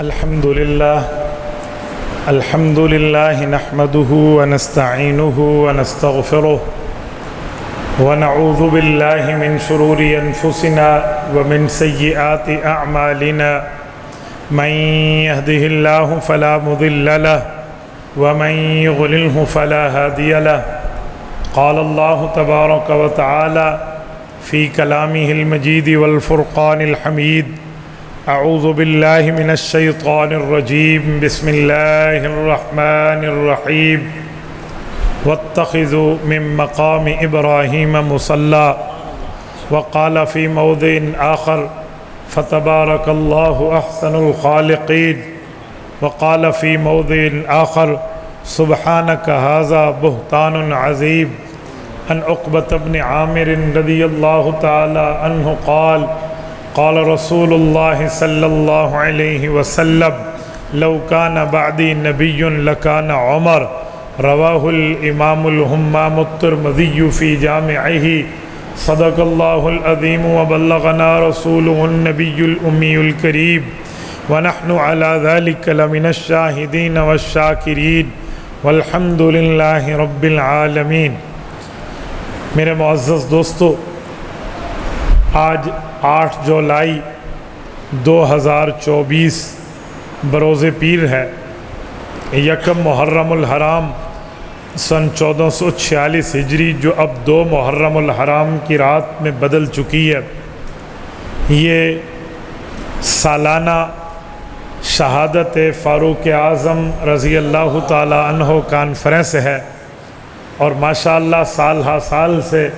الحمد لله نحمده ونستعينه ونستغفره ونعوذ بالله من شرور أنفسنا ومن سيئات أعمالنا من يهده الله فلا مضل له ومن يضلله فلا هادي له قال الله تبارك وتعالى في كلامه المجيد والفرقان الحميد اعوذ باللہ من الشیطان الرجیم بسم اللہ الرحمن الرحیم واتخذوا من مقام ابراہیم مصلی وقال في موضع آخر فتبارك الله احسن الخالقین وقال في موضع آخر سبحانك هذا بہتان عظیم عن عقبة بن عامر رضی اللہ تعالی عنہ قال رسول اللہ صلی اللہ علیہ وسلم لو كان بعدی نبی لکان عمر رواہ الامام الہمام الترمذی فی جامعہ صدق اللہ العظیم وبلغنا رسولہ النبی الامی الکریم ونحن على ذلك لمن الشاہدین والشاکرین والحمد للہ رب العالمین۔ میرے معزز دوستو، آج 8 جولائی 2024 بروز پیر ہے، یکم محرم الحرام سن 1446 ہجری، جو اب 2 محرم الحرام کی رات میں بدل چکی ہے۔ یہ سالانہ شہادت فاروق اعظم رضی اللہ تعالی عنہ کانفرنس ہے، اور ماشاءاللہ سال ہا سال سے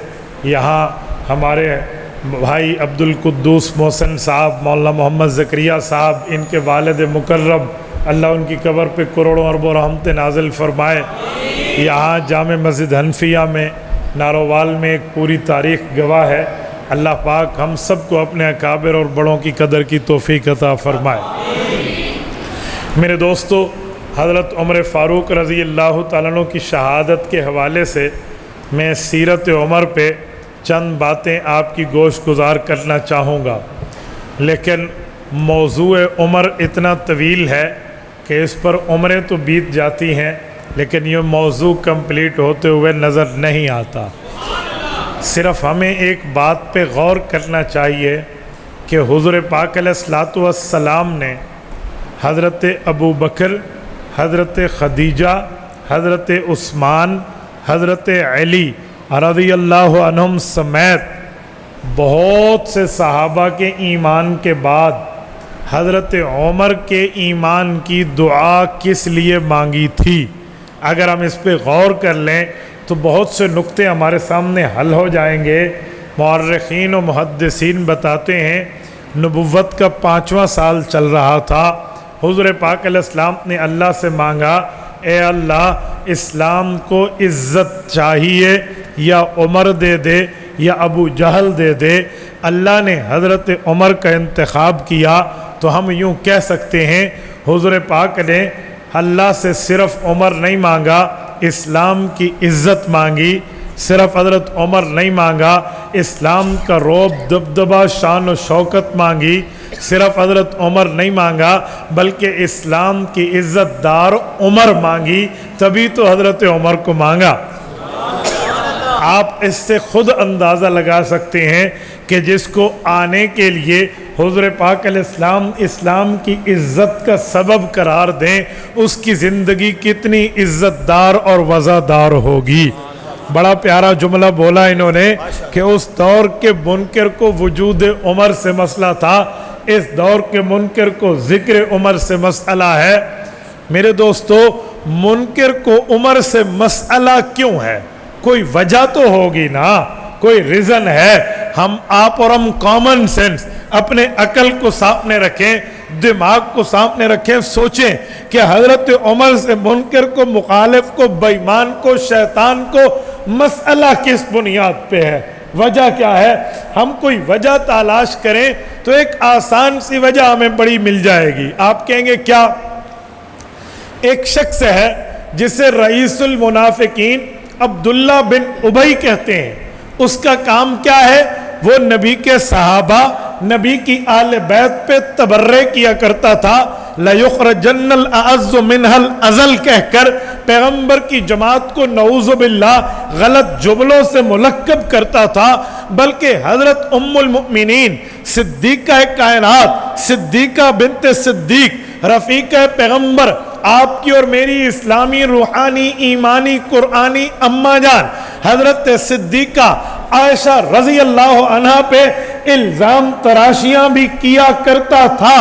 یہاں ہمارے بھائی عبدالقدوس محسن صاحب، مولانا محمد زکریا صاحب، ان کے والد مکرم، اللہ ان کی قبر پہ کروڑوں اربوں رحمت نازل فرمائے۔ یہاں جامع مسجد حنفیہ میں نارووال میں ایک پوری تاریخ گواہ ہے۔ اللہ پاک ہم سب کو اپنے اکابر اور بڑوں کی قدر کی توفیق عطا فرمائے۔ میرے دوستو، حضرت عمر فاروق رضی اللہ تعالیٰ عنہ کی شہادت کے حوالے سے میں سیرت عمر پہ چند باتیں آپ کی گوش گزار کرنا چاہوں گا، لیکن موضوع عمر اتنا طویل ہے کہ اس پر عمریں تو بیت جاتی ہیں، لیکن یہ موضوع کمپلیٹ ہوتے ہوئے نظر نہیں آتا۔ صرف ہمیں ایک بات پہ غور کرنا چاہیے کہ حضور پاک علیہ الصلوۃ والسلام نے حضرت ابو بکر، حضرت خدیجہ، حضرت عثمان، حضرت علی رضی اللہ عنہم سمیت بہت سے صحابہ کے ایمان کے بعد حضرت عمر کے ایمان کی دعا کس لیے مانگی تھی؟ اگر ہم اس پہ غور کر لیں تو بہت سے نقطے ہمارے سامنے حل ہو جائیں گے۔ مورخین و محدثین بتاتے ہیں نبوت کا 5واں سال چل رہا تھا، حضور پاک علیہ السلام نے اللہ سے مانگا، اے اللہ اسلام کو عزت چاہیے، یا عمر دے دے یا ابو جہل دے دے۔ اللہ نے حضرت عمر کا انتخاب کیا، تو ہم یوں کہہ سکتے ہیں حضور پاک نے اللہ سے صرف عمر نہیں مانگا، اسلام کی عزت مانگی۔ صرف حضرت عمر نہیں مانگا، اسلام کا رعب، دبدبہ، شان و شوکت مانگی۔ صرف حضرت عمر نہیں مانگا، بلکہ اسلام کی عزت دار عمر مانگی، تبھی تو حضرت عمر کو مانگا۔ آپ اس سے خود اندازہ لگا سکتے ہیں کہ جس کو آنے کے لیے حضور پاک علیہ السلام اسلام کی عزت کا سبب قرار دیں، اس کی زندگی کتنی عزت دار اور وزادار ہوگی۔ بڑا پیارا جملہ بولا انہوں نے کہ اس دور کے منکر کو وجود عمر سے مسئلہ تھا، اس دور کے منکر کو ذکر عمر سے مسئلہ ہے۔ میرے دوستو، منکر کو عمر سے مسئلہ کیوں ہے؟ کوئی وجہ تو ہوگی نا، کوئی ریزن ہے۔ آپ اور ہم کامن سینس، اپنے عقل کو سامنے رکھیں، دماغ کو سامنے رکھیں، سوچیں کہ حضرت عمر سے منکر کو، مخالف کو، بے ایمان کو، شیطان کو مسئلہ کس بنیاد پہ ہے؟ وجہ کیا ہے؟ ہم کوئی وجہ تلاش کریں تو ایک آسان سی وجہ ہمیں بڑی مل جائے گی۔ آپ کہیں گے کیا؟ ایک شخص ہے جسے رئیس المنافقین عبداللہ بن ابی کہتے ہیں، اس کا کام کیا ہے؟ وہ نبی کے صحابہ نبی کی آل بیت پہ تبرے کیا کرتا تھا، لَيُخْرَجَنَّ الْأَعَزُّ مِنْهَا الْأَذَلَ کہہ کر پیغمبر کی جماعت کو نعوذ باللہ غلط جملوں سے ملقب کرتا تھا، بلکہ حضرت ام المؤمنین صدیقہ کائنات، صدیقہ بنت صدیق، رفیقہ پیغمبر، آپ کی اور میری اسلامی روحانی ایمانی قرآنی اماں جان حضرت صدیقہ عائشہ رضی اللہ عنہ پہ الزام تراشیاں بھی کیا کرتا تھا،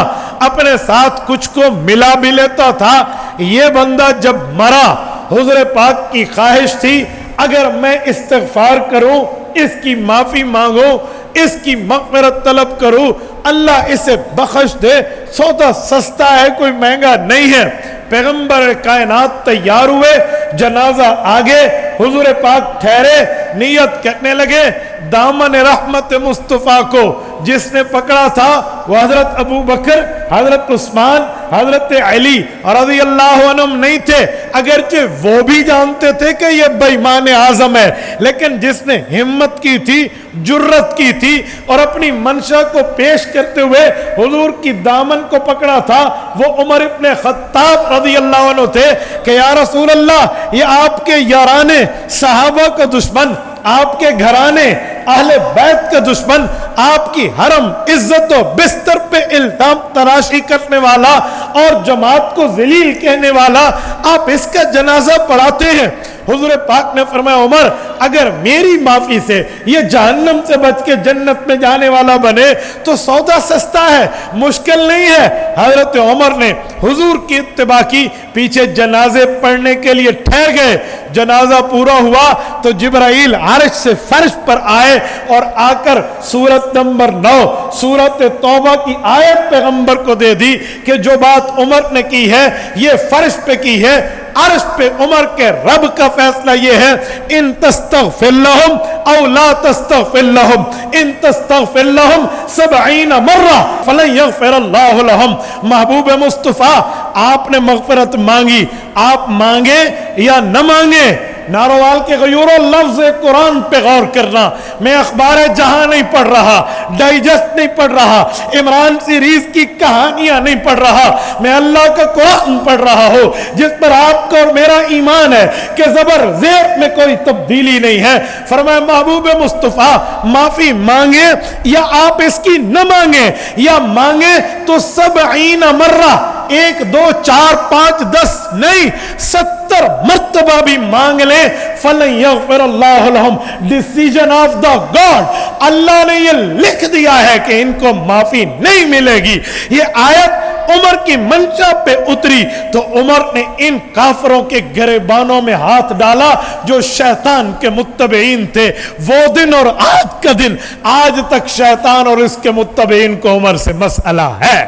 اپنے ساتھ کچھ کو ملا بھی لیتا تھا۔ یہ بندہ جب مرا، حضور پاک کی خواہش تھی اگر میں استغفار کروں، اس کی معافی مانگوں، اس کی مغفرت طلب کروں، اللہ اسے بخش دے، سودا سستا ہے، کوئی مہنگا نہیں ہے۔ پیغمبر کائنات تیار ہوئے، جنازہ آگے، حضور پاک ٹھہرے، نیت کرنے لگے۔ دامن رحمت مصطفیٰ کو جس نے پکڑا تھا وہ حضرت ابو بکر، حضرت عثمان، حضرت علی رضی اللہ عنہم نہیں تھے، اگرچہ وہ بھی جانتے تھے کہ یہ بے ایمان اعظم ہے، لیکن جس نے ہمت کی تھی، جرت کی تھی اور اپنی منشا کو پیش کرتے ہوئے حضور کی دامن کو پکڑا تھا، وہ عمر ابن خطاب رضی اللہ عنہ تھے کہ یا رسول اللہ، یہ آپ کے یارانے صحابہ کا دشمن، آپ کے گھرانے اہل بیت کا دشمن، آپ کی حرم عزت و بستر پہ الزام تراشی کرنے والا اور جماعت کو ذلیل کہنے والا، آپ اس کا جنازہ پڑھاتے ہیں۔ حضور پاک نے فرمایا عمر، اگر میری معافی سے یہ جہنم سے بچ کے جنت میں جانے والا بنے تو سودا سستا ہے، مشکل نہیں ہے۔ حضرت عمر نے حضور کی اتباع کی، پیچھے جنازے پڑھنے کے لیے ٹھہر گئے۔ جنازہ پورا ہوا تو جبرائیل عرش سے فرش پر آئے اور آ کر سورت نمبر 9 سورت توبہ کی آیت پیغمبر کو دے دی کہ جو بات عمر نے کی ہے یہ فرش پہ کی ہے، عرش پہ عمر کے رب کا فیصلہ یہ ہے، ان تستغفر لهم او لا تستغفر لهم ان تستغفر لهم 70 مرہ فلن یغفر اللہ لهم۔ محبوب مصطفیٰ، آپ نے مغفرت مانگی، آپ مانگے یا نہ مانگے، ناروال کے غیور لفظ قرآن پہ غور کرنا۔ میں اخبار جہاں نہیں پڑھ رہا، ڈائجسٹ نہیں پڑھ رہا، عمران سیریز کی کہانیاں نہیں پڑھ رہا، میں اللہ کا قرآن پڑھ رہا ہوں جس پر آپ کا اور میرا ایمان ہے کہ زبر زیر میں کوئی تبدیلی نہیں ہے۔ فرمایا محبوب مصطفیٰ، معافی مانگے یا آپ اس کی نہ مانگے، یا مانگے تو 70 مرہ، 1 2 4 5 10 نہیں، 70 مرتبہ بھی مانگ لیں، فَلَنْ يَغْفِرَ اللَّهُ لَهُمْ۔ ڈیسیجن آف دا گاڈ، اللہ نے یہ لکھ دیا ہے کہ ان کو معافی نہیں ملے گی۔ یہ آیت عمر کی منشا پہ اتری تو عمر نے ان کافروں کے گریبانوں میں ہاتھ ڈالا جو شیطان کے متبعین تھے۔ وہ دن اور آج کا دن، آج تک شیطان اور اس کے متبعین کو عمر سے مسئلہ ہے۔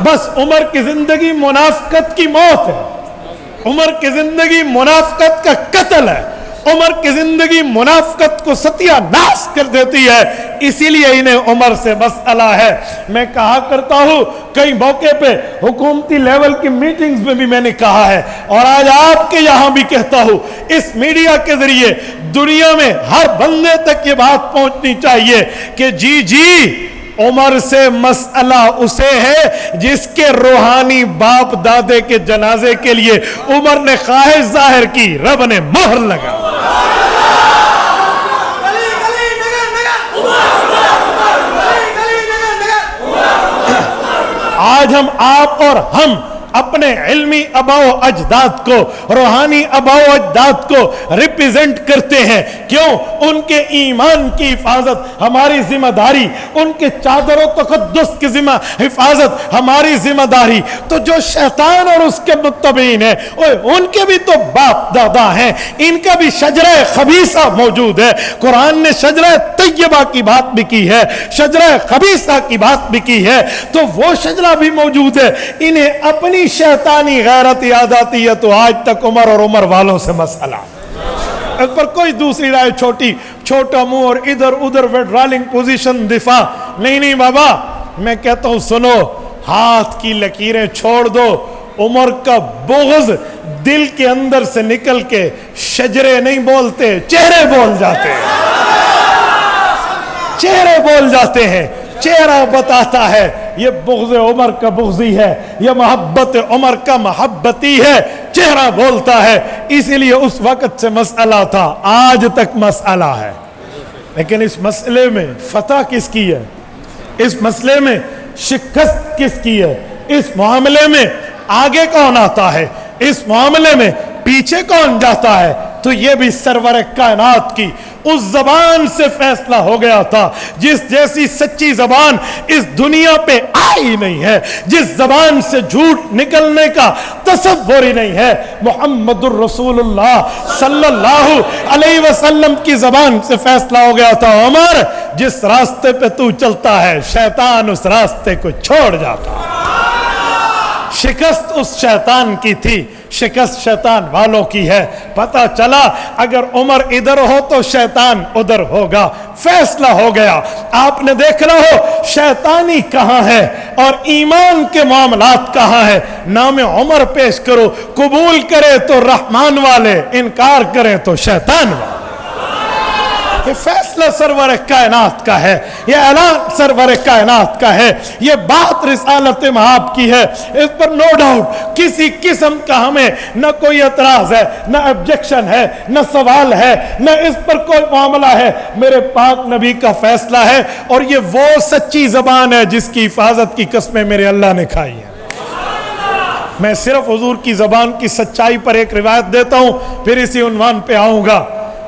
بس عمر کی زندگی منافقت کی موت ہے، عمر کی زندگی منافقت کا قتل ہے، عمر کی زندگی منافقت کو ستیہ ناش کر دیتی ہے، اسی لیے انہیں عمر سے مسئلہ ہے۔ میں کہا کرتا ہوں کئی موقع پہ حکومتی لیول کی میٹنگز میں بھی میں نے کہا ہے، اور آج آپ کے یہاں بھی کہتا ہوں، اس میڈیا کے ذریعے دنیا میں ہر بندے تک یہ بات پہنچنی چاہیے کہ جی عمر سے مسئلہ اسے ہے جس کے روحانی باپ دادے کے جنازے کے لیے عمر نے خواہش ظاہر کی، رب نے مہر لگا۔ آج ہم، آپ اور ہم اپنے علمی ابا و اجداد کو، روحانی ابا و اجداد کو ریپریزنٹ کرتے ہیں، کیوں؟ ان کے ایمان کی حفاظت ہماری ذمہ داری، ان کے چادر و تقدس کی حفاظت ہماری ذمہ داری۔ تو جو شیطان اور اس کے متبعین ہیں، ان کے بھی تو باپ دادا ہیں، ان کا بھی شجرہ خبیثہ موجود ہے۔ قرآن نے شجرہ طیبہ کی بات بھی کی ہے، شجرہ خبیثہ کی بات بھی کی ہے، تو وہ شجرہ بھی موجود ہے۔ انہیں اپنی شیطانی غیرت یاد آتی ہے تو آج تک عمر اور عمر والوں سے مسئلہ، اس پر کوئی دوسری رائے، چھوٹا منہ اور ادھر ادھر ویڈرالنگ پوزیشن، دفاع نہیں بابا۔ میں کہتا ہوں سنو، ہاتھ کی لکیریں چھوڑ دو، عمر کا بغض دل کے اندر سے نکل کے شجرے نہیں بولتے، چہرے بول جاتے ہیں۔ چہرے بول جاتے ہیں، چہرہ بتاتا ہے یہ بغض عمر کا بغضی ہے، یہ محبت عمر کا محبتی ہے، چہرہ بولتا ہے۔ اسی لیے اس وقت سے مسئلہ تھا، آج تک مسئلہ ہے، لیکن اس مسئلے میں فتح کس کی ہے؟ اس مسئلے میں شکست کس کی ہے؟ اس معاملے میں آگے کون آتا ہے؟ اس معاملے میں پیچھے کون جاتا ہے؟ تو یہ بھی سرور کائنات کی اس زبان سے فیصلہ ہو گیا تھا جس جیسی سچی زبان اس دنیا پہ آئی نہیں ہے، جس زبان سے جھوٹ نکلنے کا تصور ہی نہیں ہے۔ محمد الرسول اللہ صلی اللہ علیہ وسلم کی زبان سے فیصلہ ہو گیا تھا، عمر جس راستے پہ تو چلتا ہے شیطان اس راستے کو چھوڑ جاتا۔ شکست اس شیطان کی تھی، شکست شیطان والوں کی ہے۔ پتہ چلا اگر عمر ادھر ہو تو شیطان ادھر ہوگا، فیصلہ ہو گیا۔ آپ نے دیکھنا ہو شیطانی کہاں ہے اور ایمان کے معاملات کہاں ہے، نام عمر پیش کرو، قبول کرے تو رحمان والے، انکار کرے تو شیطان والے۔ یہ فیصلہ سرور کائنات کا ہے، یہ اعلان سرور کائنات کا ہے، یہ بات رسالت مآب کی ہے، اس پر نو ڈاؤٹ کسی قسم کا ہمیں نہ کوئی اعتراض ہے، نہ آبجیکشن ہے، نہ سوال ہے، نہ اس پر کوئی معاملہ ہے۔ میرے پاک نبی کا فیصلہ ہے اور یہ وہ سچی زبان ہے جس کی حفاظت کی قسمیں میرے اللہ نے کھائی ہیں۔ میں صرف حضور کی زبان کی سچائی پر ایک روایت دیتا ہوں، پھر اسی عنوان پہ آؤں گا۔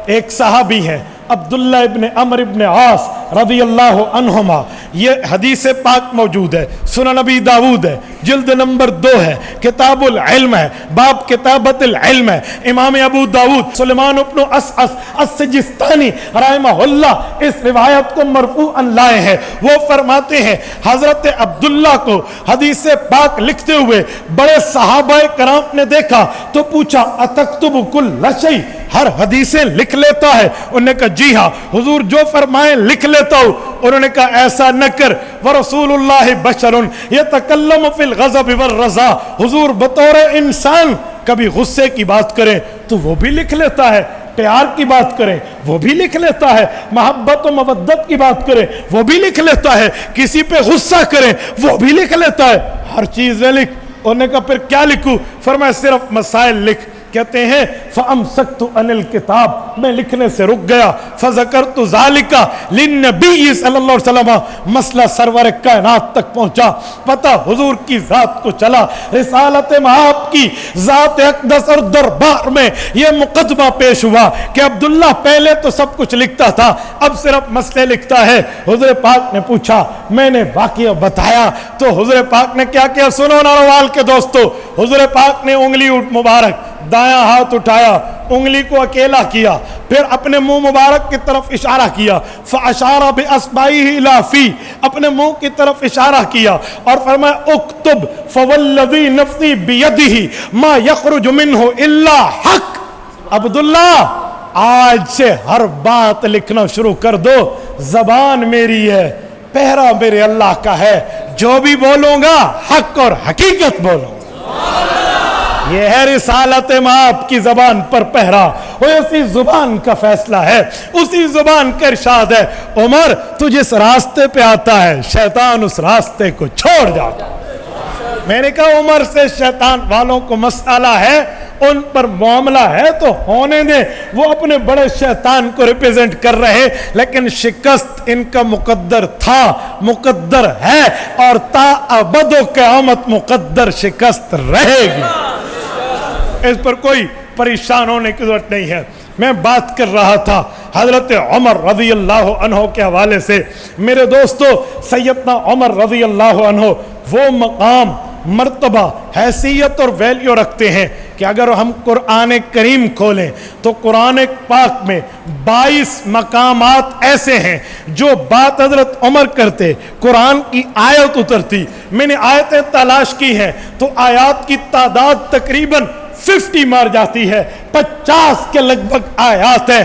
ایک صحابی ہے عبداللہ ابن عمر ابن عاص رضی اللہ عنہما، یہ حدیث پاک موجود ہے، سنن نبی داود ہے، جلد نمبر 2 ہے، کتاب العلم ہے، باب کتابت العلم ہے۔ امام ابو داود سلیمان ابن اسعس السجستانی رحمہ اللہ اس روایت کو مرفوعا لائے ہیں۔ وہ فرماتے ہیں حضرت عبداللہ کو حدیث پاک لکھتے ہوئے بڑے صحابہ کرام نے دیکھا تو پوچھا اتکتب کل شیء، ہر حدیثیں لکھ لیتا ہے؟ انہوں نے کہا جی ہاں حضور جو فرمائیں لکھ لیتا ہوں۔ انہوں نے کہا ایسا نہ کر، ورسول اللہ بشر یتکلم فی الغضب والرضا، حضور بطور انسان کبھی غصے کی بات کریں تو وہ بھی لکھ لیتا ہے، پیار کی بات کریں وہ بھی لکھ لیتا ہے، محبت و مودت کی بات کریں وہ بھی لکھ لیتا ہے، کسی پہ غصہ کریں وہ بھی لکھ لیتا ہے، ہر چیز لکھ۔ انہوں نے کہا پھر کیا لکھوں؟ فرمایا صرف مسائل لکھ۔ کہتے ہیں فَأَمْسَكْتُ عَنِ الْكِتَابِ، میں لکھنے سے رک گیا، فَذَكَرْتُ ذَلِكَ لِلنَّبِيِّ صلی اللہ علیہ وسلم، مسئلہ سرور کائنات تک پہنچا، پتہ حضور کی ذات کو چلا، رسالت مآب کی ذات اقدس اور دربار میں یہ مقدمہ پیش ہوا کہ عبداللہ پہلے تو سب کچھ لکھتا تھا، اب صرف مسئلے لکھتا ہے۔ حضور پاک نے پوچھا، میں نے واقعہ بتایا تو حضور پاک نے کیا کیا؟ سنو ناروال کے دوستو، حضور پاک نے انگلی مبارک دایاں ہاتھ اٹھایا، انگلی کو اکیلا کیا، پھر اپنے منہ مبارک کی طرف اشارہ کیا، فَأَشَارَ بِأَصْبَعِهِ إِلَى فِي، اپنے منہ کی طرف اشارہ کیا اور فرمایا اکتب فَوَالَّذِي نَفْسِي بِيَدِهِ مَا يَخْرُجُ مِنْهُ إِلَّا حَقٌّ۔ عبداللہ آج سے ہر بات لکھنا شروع کر دو، زبان میری ہے، پہرا میرے اللہ کا ہے، جو بھی بولوں گا حق اور حقیقت بولوں گا۔ یہ ہے رسالت مآب کی زبان پر پہرا، وہ اسی زبان کا فیصلہ ہے، اسی زبان کا ارشاد ہے۔ عمر تو جس راستے پہ آتا ہے شیطان اس راستے کو چھوڑ جاتا ہے۔ میں نے کہا عمر سے شیطان والوں کو مسئلہ ہے، ان پر معاملہ ہے تو ہونے دیں، وہ اپنے بڑے شیطان کو ریپریزنٹ کر رہے، لیکن شکست ان کا مقدر تھا، مقدر ہے، اور تا ابد و قیامت مقدر شکست رہے گی، اس پر کوئی پریشان ہونے کی ضرورت نہیں ہے۔ میں بات کر رہا تھا حضرت عمر رضی اللہ عنہ کے حوالے سے۔ میرے دوستو سیدنا عمر رضی اللہ عنہ وہ مقام، مرتبہ، حیثیت اور ویلیو رکھتے ہیں کہ اگر ہم قرآن کریم کھولیں تو قرآن پاک میں 22 مقامات ایسے ہیں جو بات حضرت عمر کرتے قرآن کی آیت اترتی۔ میں نے آیتیں تلاش کی ہیں تو آیات کی تعداد تقریباً 50 مار جاتی ہے، 50 کے لگ بھگ آیات ہیں۔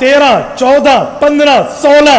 13, 14, 15, 16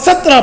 17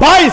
22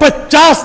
50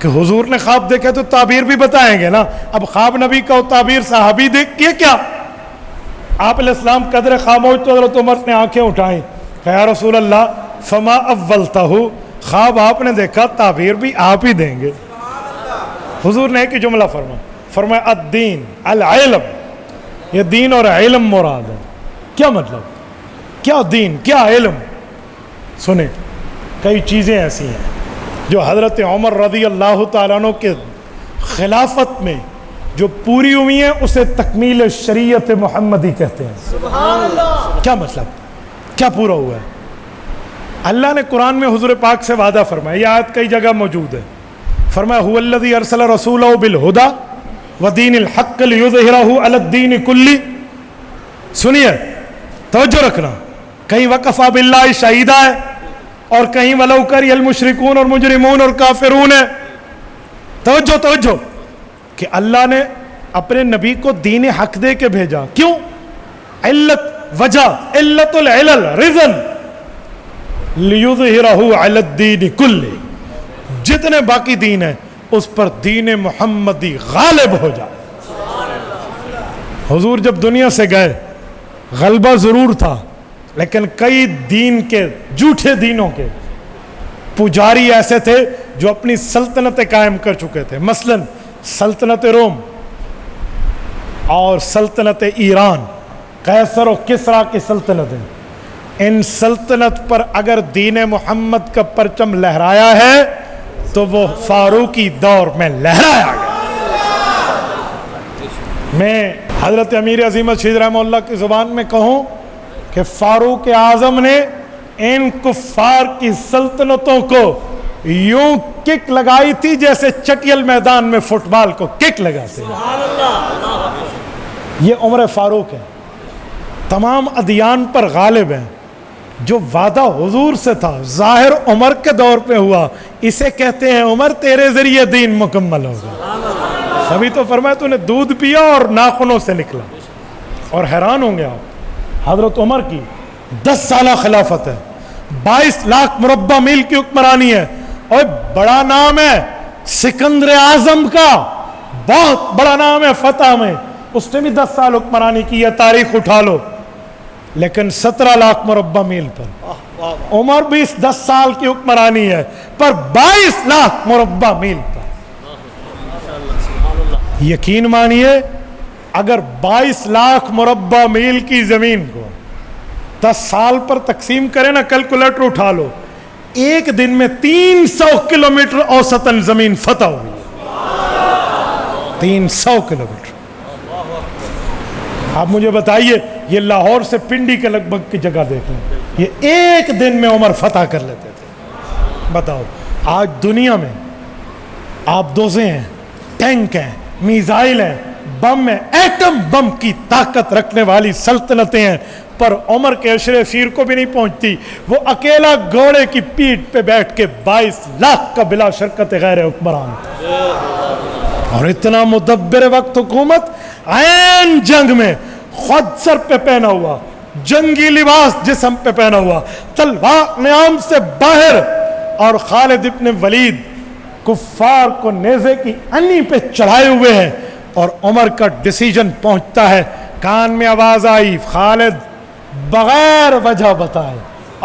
کہ حضور نے خواب دیکھا تو تعبیر بھی بتائیں گے نا. اب خواب نبی کا تعبیر صحابی دیکھ کے کیا؟ آپ علیہ السلام قدر خاموش تو حضرت عمر نے آنکھیں اٹھائیں کہ یا رسول اللہ فما اولتہ، خواب آپ نے دیکھا، تعبیر بھی آپ ہی دیں گے. حضور نے ایک ہی جملہ فرمایا الدین العلم، یہ دین اور علم مراد ہے. کیا مطلب؟ کیا دین کیا علم؟ سنیں، کئی چیزیں ایسی ہیں جو حضرت عمر رضی اللہ تعالیٰ عنہ کے خلافت میں جو پوری ہوئی ہیں اسے تکمیل شریعت محمدی کہتے ہیں. سبحان اللہ. کیا مطلب؟ کیا پورا ہوا ہے؟ اللہ نے قرآن میں حضور پاک سے وعدہ فرمایا، یہ آیت کئی جگہ موجود ہے. فرمایا هو الذی ارسل رسولہ بالہدی ودین الحق لیظہرہ علی الدین کلہ. سنیے، توجہ رکھنا، کہیں وکفی باللہ شہیدہ ہے اور کہیں ولو کری المشرکون اور مجرمون اور کافرون ہے. توجہ کہ اللہ نے اپنے نبی کو دین حق دے کے بھیجا. کیوں؟ علت، وجہ، علت العلل، ریزن، لیظہرہ علی الدین کلہ، جتنے باقی دین ہیں اس پر دین محمدی غالب ہو جائے. حضور جب دنیا سے گئے غلبہ ضرور تھا، لیکن کئی دین کے، جھوٹے دینوں کے پجاری ایسے تھے جو اپنی سلطنتیں قائم کر چکے تھے. مثلا سلطنت روم اور سلطنت ایران، قیصر و کسریٰ کی سلطنتیں، ان سلطنت پر اگر دین محمد کا پرچم لہرایا ہے تو وہ فاروقی دور میں لہرایا گیا. میں حضرت امیر عظیم الشہید رحمہ اللہ کی زبان میں کہوں کہ فاروق اعظم نے ان کفار کی سلطنتوں کو یوں کک لگائی تھی جیسے چٹیل میدان میں فٹ بال کو کک لگاتے ہیں. یہ عمر فاروق ہے، تمام ادیان پر غالب ہیں. جو وعدہ حضور سے تھا ظاہر عمر کے دور پہ ہوا، اسے کہتے ہیں عمر تیرے ذریعے دین مکمل ہوگا. ابھی تو فرمایا تو نے دودھ پیا اور ناخنوں سے نکلا. اور حیران ہوں گے آپ، حضرت عمر کی 10 سالہ خلافت ہے، 22 لاکھ مربع میل کی حکمرانی ہے، اور بڑا نام ہے سکندر اعظم کا، بہت بڑا نام ہے فتح میں. اس نے بھی 10 سال حکمرانی کی ہے، تاریخ اٹھا لو. لیکن 17 لاکھ مربع میل پر عمر بھی 10 سال کی حکمرانی ہے، پر 22 لاکھ مربع میل پر. یقین مانیے اگر 22 لاکھ مربع میل کی زمین کو 10 سال پر تقسیم کرے نا، کیلکولیٹر اٹھا لو، ایک دن میں 300 کلومیٹر اوسطاً زمین فتح ہوئی. 300 کلومیٹر. آپ مجھے بتائیے، یہ لاہور سے پنڈی کے لگ بھگ کی جگہ دیکھ لیں، یہ ایک دن میں عمر فتح کر لیتے تھے. بتاؤ آج دنیا میں آپ دوزے ہیں، ٹینک ہیں، میزائل ہیں، بم ہیں، ایٹم بم کی طاقت رکھنے والی سلطنتیں ہیں، پر عمر کے عشرے فیر کو بھی نہیں پہنچتی. وہ اکیلا گھوڑے کی پیٹھ پہ بیٹھ کے 22 لاکھ کا بلا شرکت غیر حکمران تھا. اور اتنا مدبر وقت حکومت، عین جنگ میں خود سر پہ پہنا ہوا، جنگی لباس جسم پہ پہنا ہوا، تلوار نیام سے باہر، اور خالد ابن ولید کفار کو نیزے کی انی پہ چڑھائے ہوئے ہیں. اور عمر کا ڈیسیجن پہنچتا ہے، کان میں آواز آئی، خالد بغیر وجہ بتائے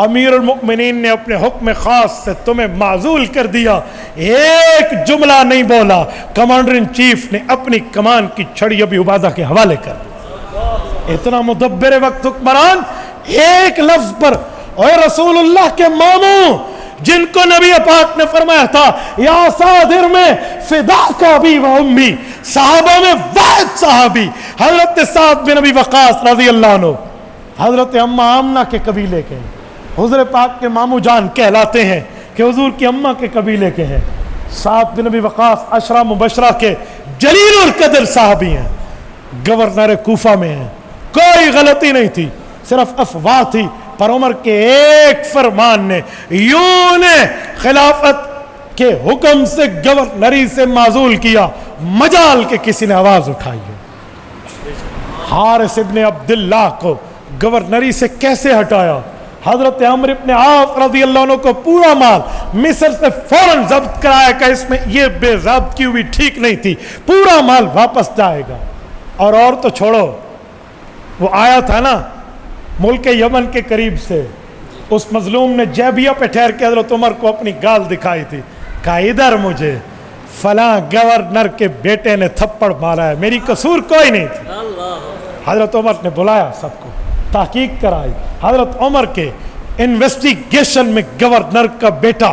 امیر المؤمنین نے اپنے حکم خاص سے تمہیں معزول کر دیا. ایک جملہ نہیں بولا، کمانڈر ان چیف نے اپنی کمان کی چھڑی ابی عبیدہ کے حوالے کر دی. اتنا مدبر وقت حکمران ایک لفظ پر. اور رسول اللہ کے ماموں جن کو نبی پاک نے فرمایا تھا یا صادر میں فدا کا بھی و امی، صحابہ میں واحد صحابی حضرت سعد بن ابی وقاص رضی اللہ عنہ، حضرت اماں آمنہ کے قبیلے کے، حضور پاک کے ماموں جان کہلاتے ہیں کہ حضور کی اماں کے قبیلے کے ہیں. سعد بن ابی وقاص عشرہ مبشرہ کے جلیل القدر صحابی ہیں، گورنر کوفہ میں ہیں. کوئی غلطی نہیں تھی، صرف افواہ تھی، پر عمر کے ایک فرمان نے یوں نے خلافت کے حکم سے گورنری سے معزول کیا، مجال کے کسی نے آواز اٹھائی ہے. حارث ابن عبداللہ کو گورنری سے کیسے ہٹایا؟ حضرت عمرو ابن عاص رضی اللہ عنہ کو پورا مال مصر سے فوراً ضبط کرایا کہ اس میں یہ بے ضابط کی ہوئی ٹھیک نہیں تھی، پورا مال واپس جائے گا۔ اور تو چھوڑو، وہ آیا تھا نا ملک یمن کے قریب سے، اس مظلوم نے جیبیہ پہ ٹھہر کے حضرت عمر کو اپنی گال دکھائی تھی، کہا ادھر مجھے فلاں گورنر کے بیٹے نے تھپڑ مارا ہے، میری قصور کوئی نہیں تھی۔ حضرت عمر نے بلایا سب کو، تحقیق کرائی، حضرت عمر کے انویسٹیگیشن میں گورنر کا بیٹا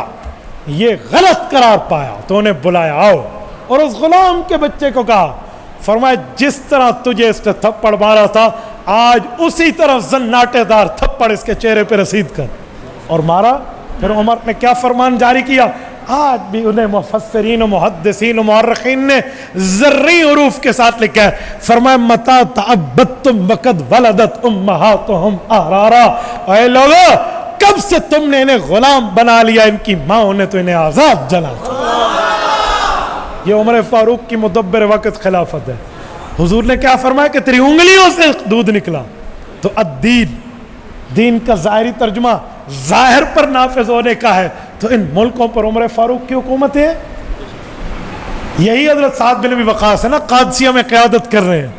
یہ غلط قرار پایا تو انہیں بلایا، آؤ، اور اس غلام کے بچے کو کہا، فرمایا جس طرح تجھے اس نے تھپڑ مارا تھا آج اسی طرح زناٹے دار تھپڑ اس کے چہرے پہ رسید کر، اور مارا۔ پھر عمر نے کیا فرمان جاری کیا؟ آج بھی انہیں مفسرین و محدثین و مورخین نے ذرعی حروف کے ساتھ لکھا ہے، فرمایا متا تعبدتم وقد ولدت امہاتہم احرارا، اے لوگو کب سے تم نے انہیں غلام بنا لیا، ان کی ماں نے تو انہیں آزاد جنا۔ یہ عمر فاروق کی مدبر وقت خلافت ہے۔ حضور نے کیا فرمایا کہ تیری انگلیوں سے دودھ نکلا، تو الدین، دین کا ظاہری ترجمہ ظاہر پر نافذ ہونے کا ہے، تو ان ملکوں پر عمر فاروق کی حکومت ہے۔ یہی حضرت سعد بن ابی وقاص ہے نا، قادسیہ میں قیادت کر رہے ہیں۔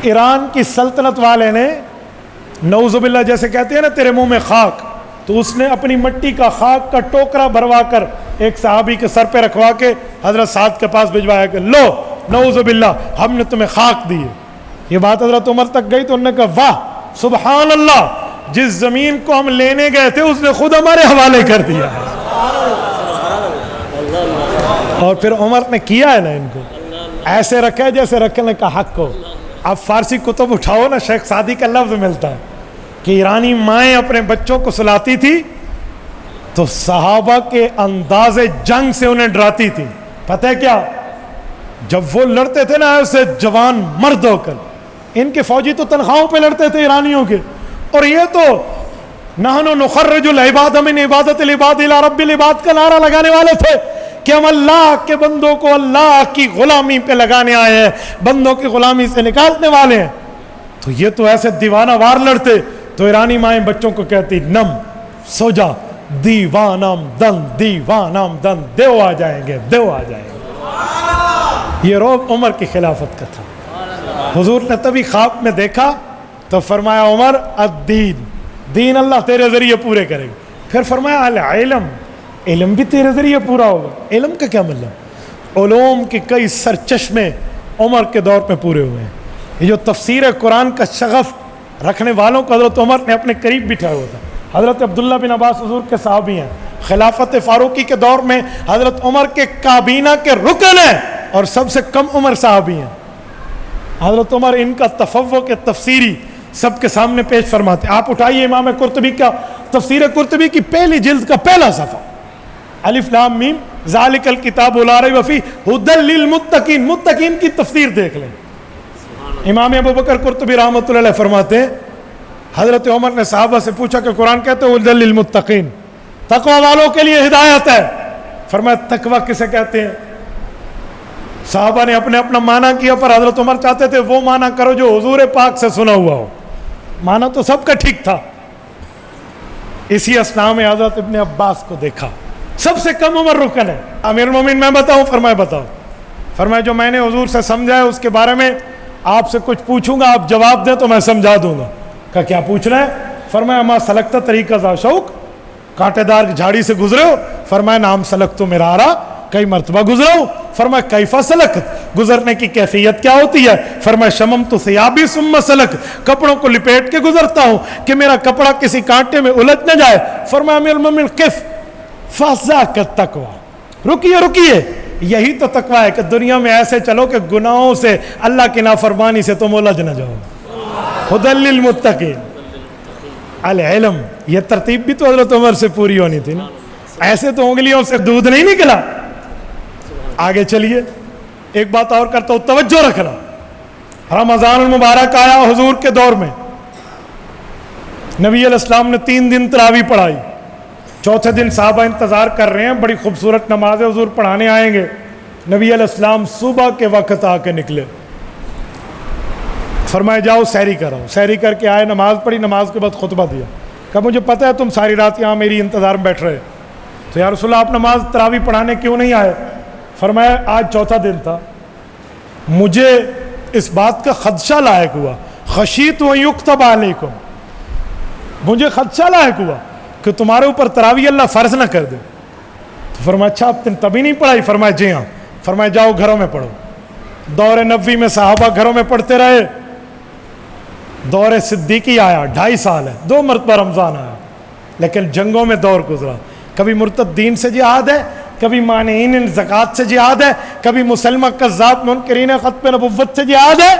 ایران کی سلطنت والے نے نعوذ باللہ جیسے کہتے ہیں نا تیرے منہ میں خاک، تو اس نے اپنی مٹی کا خاک کا ٹوکرا بھروا کر ایک صحابی کے سر پہ رکھوا کے حضرت سعد کے پاس بھجوایا کہ لو نعوذ باللہ ہم نے تمہیں خاک دی ہے۔ یہ بات حضرت عمر تک گئی تو انہوں نے کہا واہ سبحان اللہ، جس زمین کو ہم لینے گئے تھے اس نے خود ہمارے حوالے کر دیا ہے۔ اور پھر عمر نے کیا ہے نا ان کو ایسے رکھا ہے جیسے رکھنے کا حق ہو۔ اب فارسی کتب اٹھاؤ نا، شیخ سعدی کا لفظ ملتا ہے کہ ایرانی مائیں اپنے بچوں کو سلاتی تھی تو صحابہ کے انداز جنگ سے انہیں ڈراتی تھی۔ پتہ ہے کیا؟ جب وہ لڑتے تھے نا ایسے جوان مرد ہو کر، ان کے فوجی تو تنخواہوں پہ لڑتے تھے ایرانیوں کے، اور یہ تو نحن نخرج العباد من عبادت العباد الى رب العباد کا نعرہ لگانے والے تھے کہ ہم اللہ کے بندوں کو اللہ کی غلامی پہ لگانے آئے ہیں، بندوں کی غلامی سے نکالنے والے ہیں۔ تو یہ تو ایسے دیوانہ وار لڑتے، تو ایرانی مائیں بچوں کو کہتی نم سو جا، دیوانم دن دیوانم دن، دیو آ جائیں گے دیو آ جائیں گے۔ یہ رعب عمر کی خلافت کا تھا۔ حضور نے تبھی خواب میں دیکھا تو فرمایا عمر الدین، دین اللہ تیرے ذریعے پورے کرے گا۔ پھر فرمایا العلم، علم بھی تیرے ذریعے پورا ہوگا۔ علم کا کیا مطلب؟ علوم کے کئی سرچشمے عمر کے دور میں پورے ہوئے ہیں۔ یہ جو تفسیر قرآن کا شغف رکھنے والوں کو حضرت عمر نے اپنے قریب بٹھایا ہوا تھا۔ حضرت عبداللہ بن عباس حضور کے صحابی ہیں، خلافت فاروقی کے دور میں حضرت عمر کے کابینہ کے رکن ہیں اور سب سے کم عمر صحابی ہیں۔ حضرت عمر ان کا تفوق تفسیری سب کے سامنے پیش فرماتے ہیں۔ آپ اٹھائیے امام قرطبی کا تفسیر قرطبی کی پہلی جلد کا پہلا صفحہ، الف لام میم ذالک الکتاب لا ریب فیہ ھدی للمتقین، متقین کی تفسیر دیکھ لیں۔ امام ابوبکر قرطبی رحمۃ اللہ علیہ فرماتے ہیں حضرت عمر نے صحابہ سے پوچھا کہ قرآن کہتے ہیں ھدی للمتقین، تقوی والوں کے لیے ہدایت ہے۔ فرمایا تقوی کسے کہتے ہیں؟ صحابہ نے اپنے اپنا معنی کیا، پر حضرت عمر چاہتے تھے وہ معنی کرو جو حضور پاک سے سنا ہوا ہو۔ معنی تو سب کا ٹھیک تھا۔ اسی اسنا میں حضرت ابن عباس کو دیکھا، سب سے کم عمر رکن ہے۔ امیر المومنین میں بتاؤں؟ فرمایا بتاؤ۔ فرمایا جو میں نے حضور سے سمجھا ہے اس کے بارے میں آپ سے کچھ پوچھوں گا، آپ جواب دیں تو میں سمجھا دوں گا۔ کہا کیا پوچھنا ہے؟ فرمایا ما سلکتا طریقہ ذا شوق، کانٹے دار جھاڑی سے گزرے ہو؟ فرمایا نام سلک تو میرا آرا، کئی مرتبہ گزرا ہوں۔ فرمایا کیفا سلکت، گزرنے کی کیفیت کیا ہوتی ہے؟ فرمایا شممت ثیابی ثم سلک، کپڑوں کو لپیٹ کے گزرتا ہوں کہ میرا کپڑا کسی کانٹے میں الجھ نہ جائے۔ فرمایا امیر المومنین قف فذاک التقوی، رکیے رکیے، یہی تو تقوی ہے کہ دنیا میں ایسے چلو کہ گناہوں سے، اللہ کی نافرمانی سے تم الجھ نہ جاؤ۔ ھدی للمتقین، العلم، یہ ترتیب بھی تو حضرت عمر سے پوری ہونی تھی نا، ایسے تو انگلیوں سے دودھ نہیں نکلا۔ آگے چلیے، ایک بات اور کرتا ہوں، توجہ رکھنا۔ رمضان المبارک آیا حضور کے دور میں، نبی علیہ السلام نے 3 دن تراویح پڑھائی۔ چوتھے دن صحابہ انتظار کر رہے ہیں، بڑی خوبصورت نماز حضور پڑھانے آئیں گے۔ نبی علیہ السلام صبح کے وقت آ کے نکلے، فرمایا جاؤ سحری کراؤ. سحری کر کے آئے, نماز پڑھی, نماز کے بعد خطبہ دیا. کہا مجھے پتہ ہے تم ساری رات یہاں میری انتظار میں بیٹھ رہے, تو یا رسول اللہ آپ نماز تراویح پڑھانے کیوں نہیں آئے؟ فرمایا آج چوتھا دن تھا, مجھے اس بات کا خدشہ لاحق ہوا, خشیت ان یکتب علیکم, مجھے خدشہ لاحق ہوا کہ تمہارے اوپر تراویح اللہ فرض نہ کر دے. تو فرمایا اچھا آپ نے تبھی نہیں پڑھائی؟ فرمایا جی ہاں. فرمایا جاؤ گھروں میں پڑھو. دور نبوی میں صحابہ گھروں میں پڑھتے رہے. دور صدیقی آیا, 2.5 سال ہے, 2 مرتبہ رمضان آیا, لیکن جنگوں میں دور گزرا. کبھی مرتدین سے جہاد ہے, کبھی مانعین زکوٰۃ سے جہاد ہے, کبھی مسلمہ کذاب منکرین ختم نبوت سے جہاد ہے,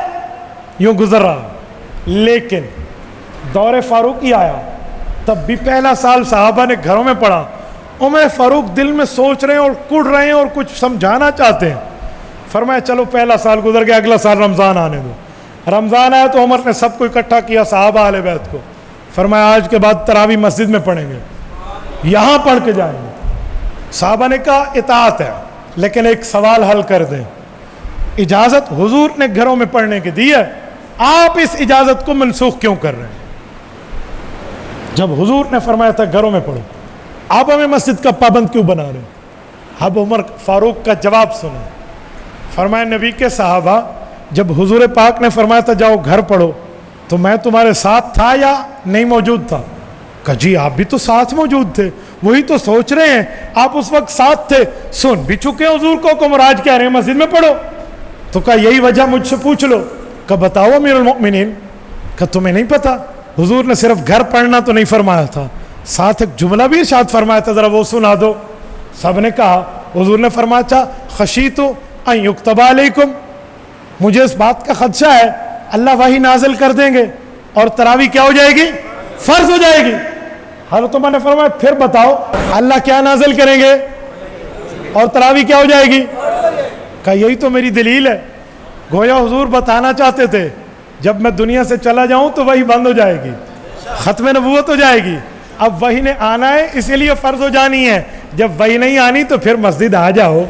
یوں گزر رہا. لیکن دور فاروقی آیا, تب بھی پہلا سال صحابہ نے گھروں میں پڑھا. عمر فاروق دل میں سوچ رہے ہیں اور کڑ رہے ہیں اور کچھ سمجھانا چاہتے ہیں. فرمایا چلو پہلا سال گزر گیا, اگلا سال رمضان آنے دو. رمضان آیا تو عمر نے سب کو اکٹھا کیا, صحابہ اہل بیت کو. فرمایا آج کے بعد تراویح مسجد میں پڑھیں گے, یہاں پڑھ کے جائیں گے. صحابہ نے کہا اطاعت ہے, لیکن ایک سوال حل کر دیں. اجازت حضور نے گھروں میں پڑھنے کی دی ہے, آپ اس اجازت کو منسوخ کیوں کر رہے ہیں؟ جب حضور نے فرمایا تھا گھروں میں پڑھو, آپ ہمیں مسجد کا پابند کیوں بنا رہے ہیں؟ اب عمر فاروق کا جواب سنیں. فرمایا نبی کے صحابہ جب حضور پاک نے فرمایا تھا جاؤ گھر پڑھو, تو میں تمہارے ساتھ تھا یا نہیں موجود تھا؟ کہا جی آپ بھی تو ساتھ موجود تھے, وہی تو سوچ رہے ہیں, آپ اس وقت ساتھ تھے, سن بھی چکے حضور کو کہ مراج کہہ رہے ہیں مسجد میں پڑھو. تو کہا یہی وجہ مجھ سے پوچھ لو. کہا بتاؤ امیر المؤمنین. کہا تمہیں نہیں پتا حضور نے صرف گھر پڑھنا تو نہیں فرمایا تھا, ساتھ ایک جملہ بھی ارشاد فرمایا تھا, ذرا وہ سنا دو. سب نے کہا حضور نے فرمایا تھا خشیت ان یکتب علیکم, مجھے اس بات کا خدشہ ہے اللہ وحی نازل کر دیں گے اور تراویح کیا ہو جائے گی؟ فرض ہو جائے گی. حضرت عمر نے فرمایا پھر بتاؤ اللہ کیا نازل کریں گے اور تراویح کیا ہو جائے گی؟ کہا یہی تو میری دلیل ہے. گویا حضور بتانا چاہتے تھے جب میں دنیا سے چلا جاؤں تو وحی بند ہو جائے گی, ختم نبوت ہو جائے گی. اب وحی نے آنا ہے اسی لیے فرض ہو جانی ہے, جب وحی نہیں آنی تو پھر مسجد آ جاؤ.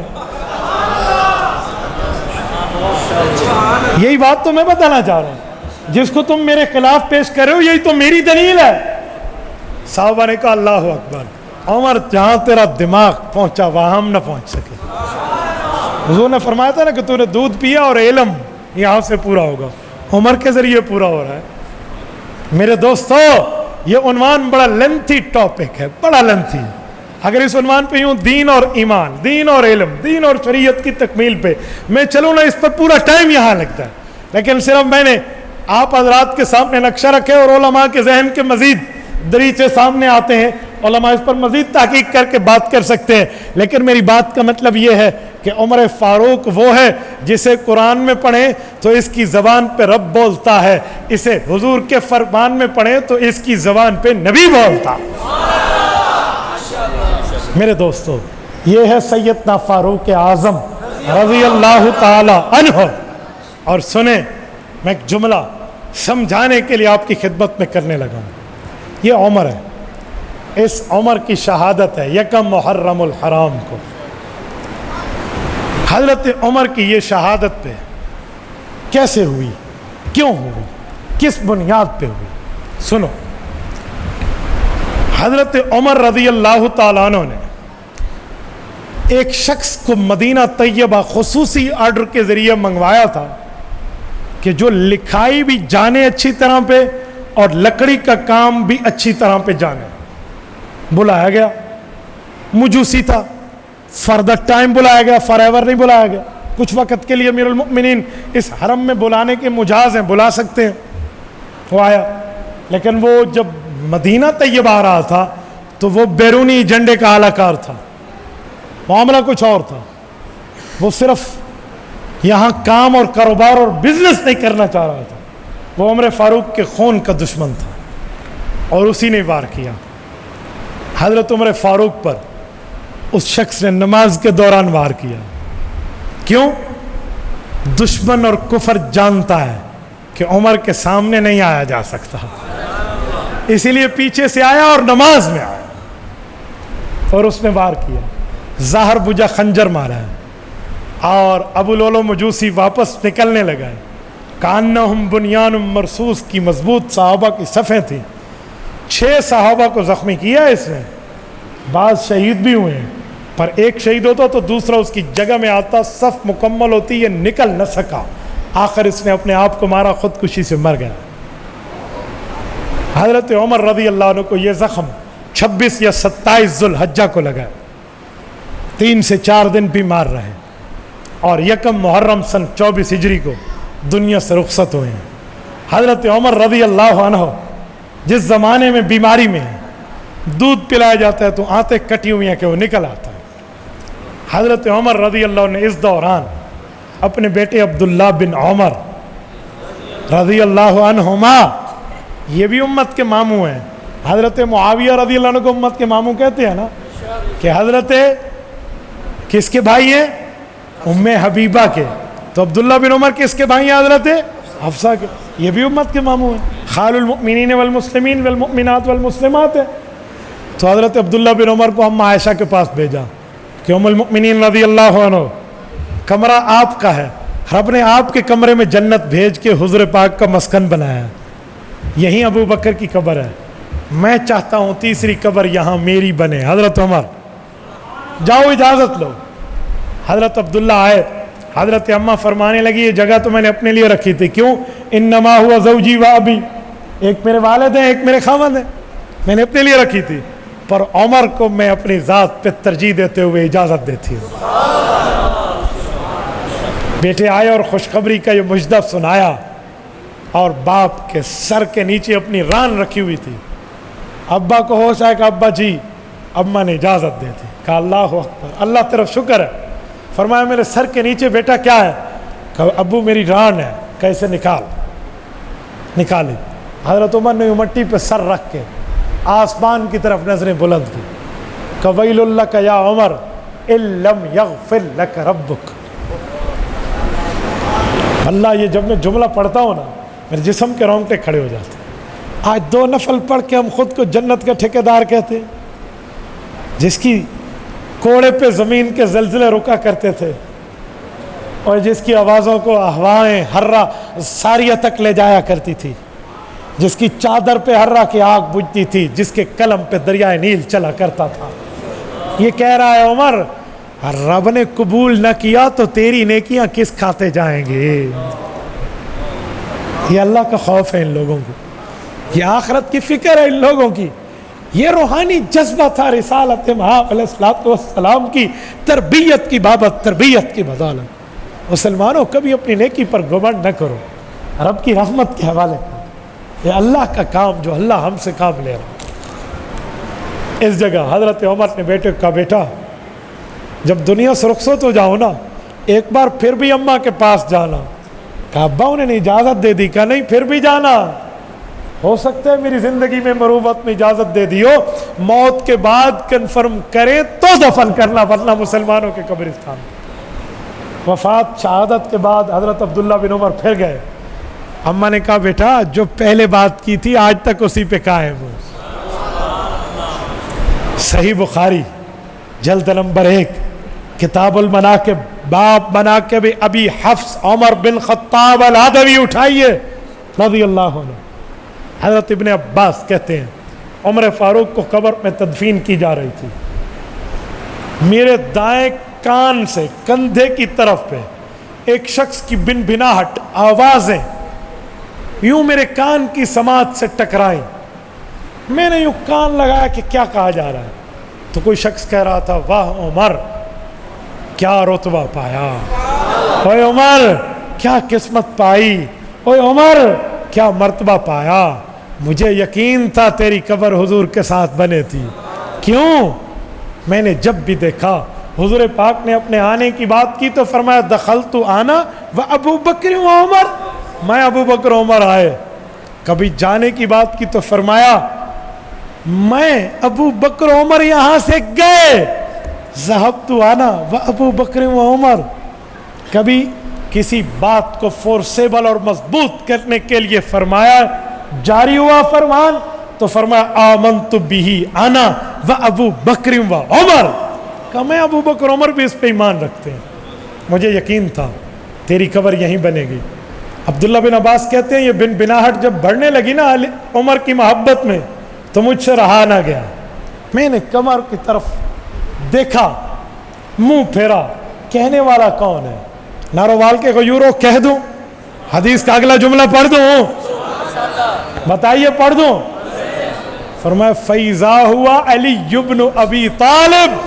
یہی بات تو میں بتانا چاہ رہا ہوں, جس کو تم میرے خلاف پیش کر رہے ہو یہی تو میری دلیل ہے. صحابہ نے کہا اللہ اکبر. عمر جہاں تیرا دماغ پہنچا وہاں ہم نہ پہنچ سکے. حضور نے فرمایا تھا نا کہ تو نے دودھ پیا اور علم یہاں سے پورا ہوگا, عمر کے ذریعے پورا ہو رہا ہے. میرے دوستو یہ عنوان بڑا لینتھی ٹاپک ہے, بڑا لینتھی. اگر اس عنوان پہ یوں دین اور ایمان, دین اور علم, دین اور شریعت کی تکمیل پہ میں چلوں نا, اس پر پورا ٹائم یہاں لگتا ہے. لیکن صرف میں نے آپ حضرات کے سامنے نقشہ رکھے اور علماء کے ذہن کے مزید دریچے سامنے آتے ہیں, علماء اس پر مزید تحقیق کر کے بات کر سکتے ہیں. لیکن میری بات کا مطلب یہ ہے کہ عمر فاروق وہ ہے جسے قرآن میں پڑھیں تو اس کی زبان پہ رب بولتا ہے, اسے حضور کے فرمان میں پڑھیں تو اس کی زبان پہ نبی بولتا. میرے دوستو یہ ہے سیدنا فاروق اعظم رضی اللہ تعالی عنہ. اور سنیں میں ایک جملہ سمجھانے کے لیے آپ کی خدمت میں کرنے لگا ہوں. یہ عمر ہے, اس عمر کی شہادت ہے یکم محرم الحرام کو. حضرت عمر کی یہ شہادت پہ کیسے ہوئی, کیوں ہوئی, کس بنیاد پہ ہوئی؟ سنو. حضرت عمر رضی اللہ تعالیٰ عنہ نے ایک شخص کو مدینہ طیبہ خصوصی آرڈر کے ذریعے منگوایا تھا کہ جو لکھائی بھی جانے اچھی طرح پہ اور لکڑی کا کام بھی اچھی طرح پہ جانے. بلایا گیا, مجوسی تھا, فار دا ٹائم بلایا گیا, فار ایور نہیں بلایا گیا. کچھ وقت کے لیے امیر المؤمنین اس حرم میں بلانے کے مجاز ہیں, بلا سکتے ہیں. وہ آیا, لیکن وہ جب مدینہ طیبہ آ رہا تھا تو وہ بیرونی ایجنڈے کا اعلی کار تھا, معاملہ کچھ اور تھا. وہ صرف یہاں کام اور کاروبار اور بزنس نہیں کرنا چاہ رہا تھا, وہ عمر فاروق کے خون کا دشمن تھا اور اسی نے وار کیا. حضرت عمر فاروق پر اس شخص نے نماز کے دوران وار کیا. کیوں؟ دشمن اور کفر جانتا ہے کہ عمر کے سامنے نہیں آیا جا سکتا, اسی لیے پیچھے سے آیا اور نماز میں آیا اور اس نے وار کیا. ظاہر بجا خنجر مارا ہے اور ابو لولو مجوسی واپس نکلنے لگا ہے. کانہم بنیان مرصوص کی مضبوط صحابہ کی صفیں تھیں. 6 صحابہ کو زخمی کیا اس نے, بعض شہید بھی ہوئے ہیں, پر ایک شہید ہوتا تو دوسرا اس کی جگہ میں آتا, صف مکمل ہوتی, یہ نکل نہ سکا, آخر اس نے اپنے آپ کو مارا, خودکشی سے مر گیا. حضرت عمر رضی اللہ عنہ کو یہ زخم 26 یا 27 ذوالحجہ کو لگا, 3 سے 4 دن بیمار رہے, اور 1 محرم سن 24 ہجری کو دنیا سے رخصت ہوئے ہیں. حضرت عمر رضی اللہ عنہ جس زمانے میں بیماری میں ہے, دودھ پلایا جاتا ہے تو آنتیں کٹی ہوئی ہیں کہ وہ نکل آتا ہے. حضرت عمر رضی اللہ عنہ نے اس دوران اپنے بیٹے عبداللہ بن عمر رضی اللہ عنہما, یہ بھی امت کے ماموں ہیں, حضرت معاویہ رضی اللہ عنہ کو امت کے ماموں کہتے ہیں نا, کہ حضرت کس کے بھائی ہیں, ام حبیبہ کے, تو عبداللہ بن عمر کس کے بھائی ہیں, حضرت حفصہ کے, یہ بھی امت کے ماموں ہیں. خال المؤمنین والمسلمین والمؤمنات والمسلمات ہے. تو حضرت عبداللہ بن عمر کو ام عائشہ کے پاس بھیجا کہ ام المؤمنین رضی اللہ عنہ, کمرہ آپ کا ہے, رب نے آپ کے کمرے میں جنت بھیج کے حضور پاک کا مسکن بنایا ہے, یہیں ابو بکر کی قبر ہے, میں چاہتا ہوں تیسری قبر یہاں میری بنے. حضرت عمر جاؤ اجازت لو. حضرت عبداللہ آئے, حضرت اماں فرمانے لگی یہ جگہ تو میں نے اپنے لیے رکھی تھی, کیوں, انما ہوا زوجی و ابی, ایک میرے والد ہیں ایک میرے خاوند ہیں, میں نے اپنے لیے رکھی تھی, پر عمر کو میں اپنی ذات پہ ترجیح دیتے ہوئے اجازت دیتی ہوں. بیٹے آئے اور خوشخبری کا یہ مجدہ سنایا, اور باپ کے سر کے نیچے اپنی ران رکھی ہوئی تھی. ابا کو ہوش آیا کہ ابا جی, اماں نے اجازت دی تھی, کہا اللہ اکبر, اللہ طرف شکر ہے. فرمایا میرے سر کے نیچے بیٹا کیا ہے, کہا ابو میری ران ہے, کیسے نکالی. حضرت عمر نے مٹی پہ سر رکھ کے آسمان کی طرف نظریں بلند کی, کہ ویل لک یا عمر ان لم یغفر لک ربک. اللہ, یہ جب میں جملہ پڑھتا ہوں نا میرے جسم کے رونگٹے کھڑے ہو جاتے ہیں. آج 2 نفل پڑھ کے ہم خود کو جنت کا ٹھیکیدار کہتے ہیں, جس کی کوڑے پہ زمین کے زلزلے رکا کرتے تھے, اور جس کی آوازوں کو ہوائیں ہررا ساریہ تک لے جایا کرتی تھی, جس کی چادر پہ ہررا کی آگ بجھتی تھی, جس کے قلم پہ دریائے نیل چلا کرتا تھا. یہ کہہ رہا ہے عمر, رب نے قبول نہ کیا تو تیری نیکیاں کس کھاتے جائیں گے. یہ اللہ کا خوف ہے ان لوگوں کو, یہ آخرت کی فکر ہے ان لوگوں کی, یہ روحانی جذبہ تھا رسالت محمد علیہ الصلوۃ والسلام کی تربیت کی بابت, تربیت کی بدولت. مسلمانوں کبھی اپنی نیکی پر گھمنڈ نہ کرو, رب کی رحمت کے حوالے کرو, یہ اللہ کا کام جو اللہ ہم سے کام لے رہا. اس جگہ حضرت عمر نے بیٹے کا, بیٹا جب دنیا سے رخصت ہو جاؤ نا, ایک بار پھر بھی اماں کے پاس جانا. کہا ابا انہیں نے اجازت دے دی, کہا نہیں پھر بھی جانا, ہو سکتا ہے میری زندگی میں مروت میں اجازت دے دی ہو, موت کے بعد کنفرم کریں تو دفن کرنا, ورنہ مسلمانوں کے قبرستان. وفات شہادت کے بعد حضرت عبداللہ بن عمر پھر گئے. اماں نے کہا بیٹا جو پہلے بات کی تھی آج تک اسی پہ قائم ہو. صحیح بخاری جلد نمبر 1 کتاب المناقب, باب مناقب ابی حفص عمر بن خطاب العدوی اٹھائیے رضی اللہ عنہ. حضرت ابن عباس کہتے ہیں عمر فاروق کو قبر میں تدفین کی جا رہی تھی, میرے دائیں کان سے کندھے کی طرف پہ ایک شخص کی بن بناہٹ آوازیں یوں میرے کان کی سماعت سے ٹکرائیں. میں نے یوں کان لگایا کہ کیا کہا جا رہا ہے, تو کوئی شخص کہہ رہا تھا واہ عمر کیا رتبہ پایا, اوے عمر کیا قسمت پائی, اوے عمر کیا مرتبہ پایا, مجھے یقین تھا تیری قبر حضور کے ساتھ بنے تھی. کیوں, میں نے جب بھی دیکھا حضور پاک نے اپنے آنے کی بات کی تو فرمایا دخلت انا و ابو بکر و عمر, میں ابو بکر عمر آئے. کبھی جانے کی بات کی تو فرمایا میں ابو بکر عمر یہاں سے گئے, ذهبت انا و ابو بکر و عمر. کبھی کسی بات کو فورسیبل اور مضبوط کرنے کے لیے فرمایا جاری ہوا فرمان تو فرمایا آمنت به انا و ابو بکر و عمر, کہ میں ابو بکر عمر بھی اس پہ ایمان رکھتے ہیں, مجھے یقین تھا تیری قبر یہیں بنے گی. عبداللہ بن عباس کہتے ہیں یہ بن بناہٹ جب بڑھنے لگی نا عمر کی محبت میں تو مجھ سے رہا نہ گیا. میں نے کمر کی طرف دیکھا, منہ پھیرا, کہنے والا کون ہے؟ نارووال کے غیوروں کہہ دوں؟ حدیث کا اگلا جملہ پڑھ دوں؟ بتائیے پڑھ دوں؟ فرمایا فیضا ہوا علی ابن ابی طالب.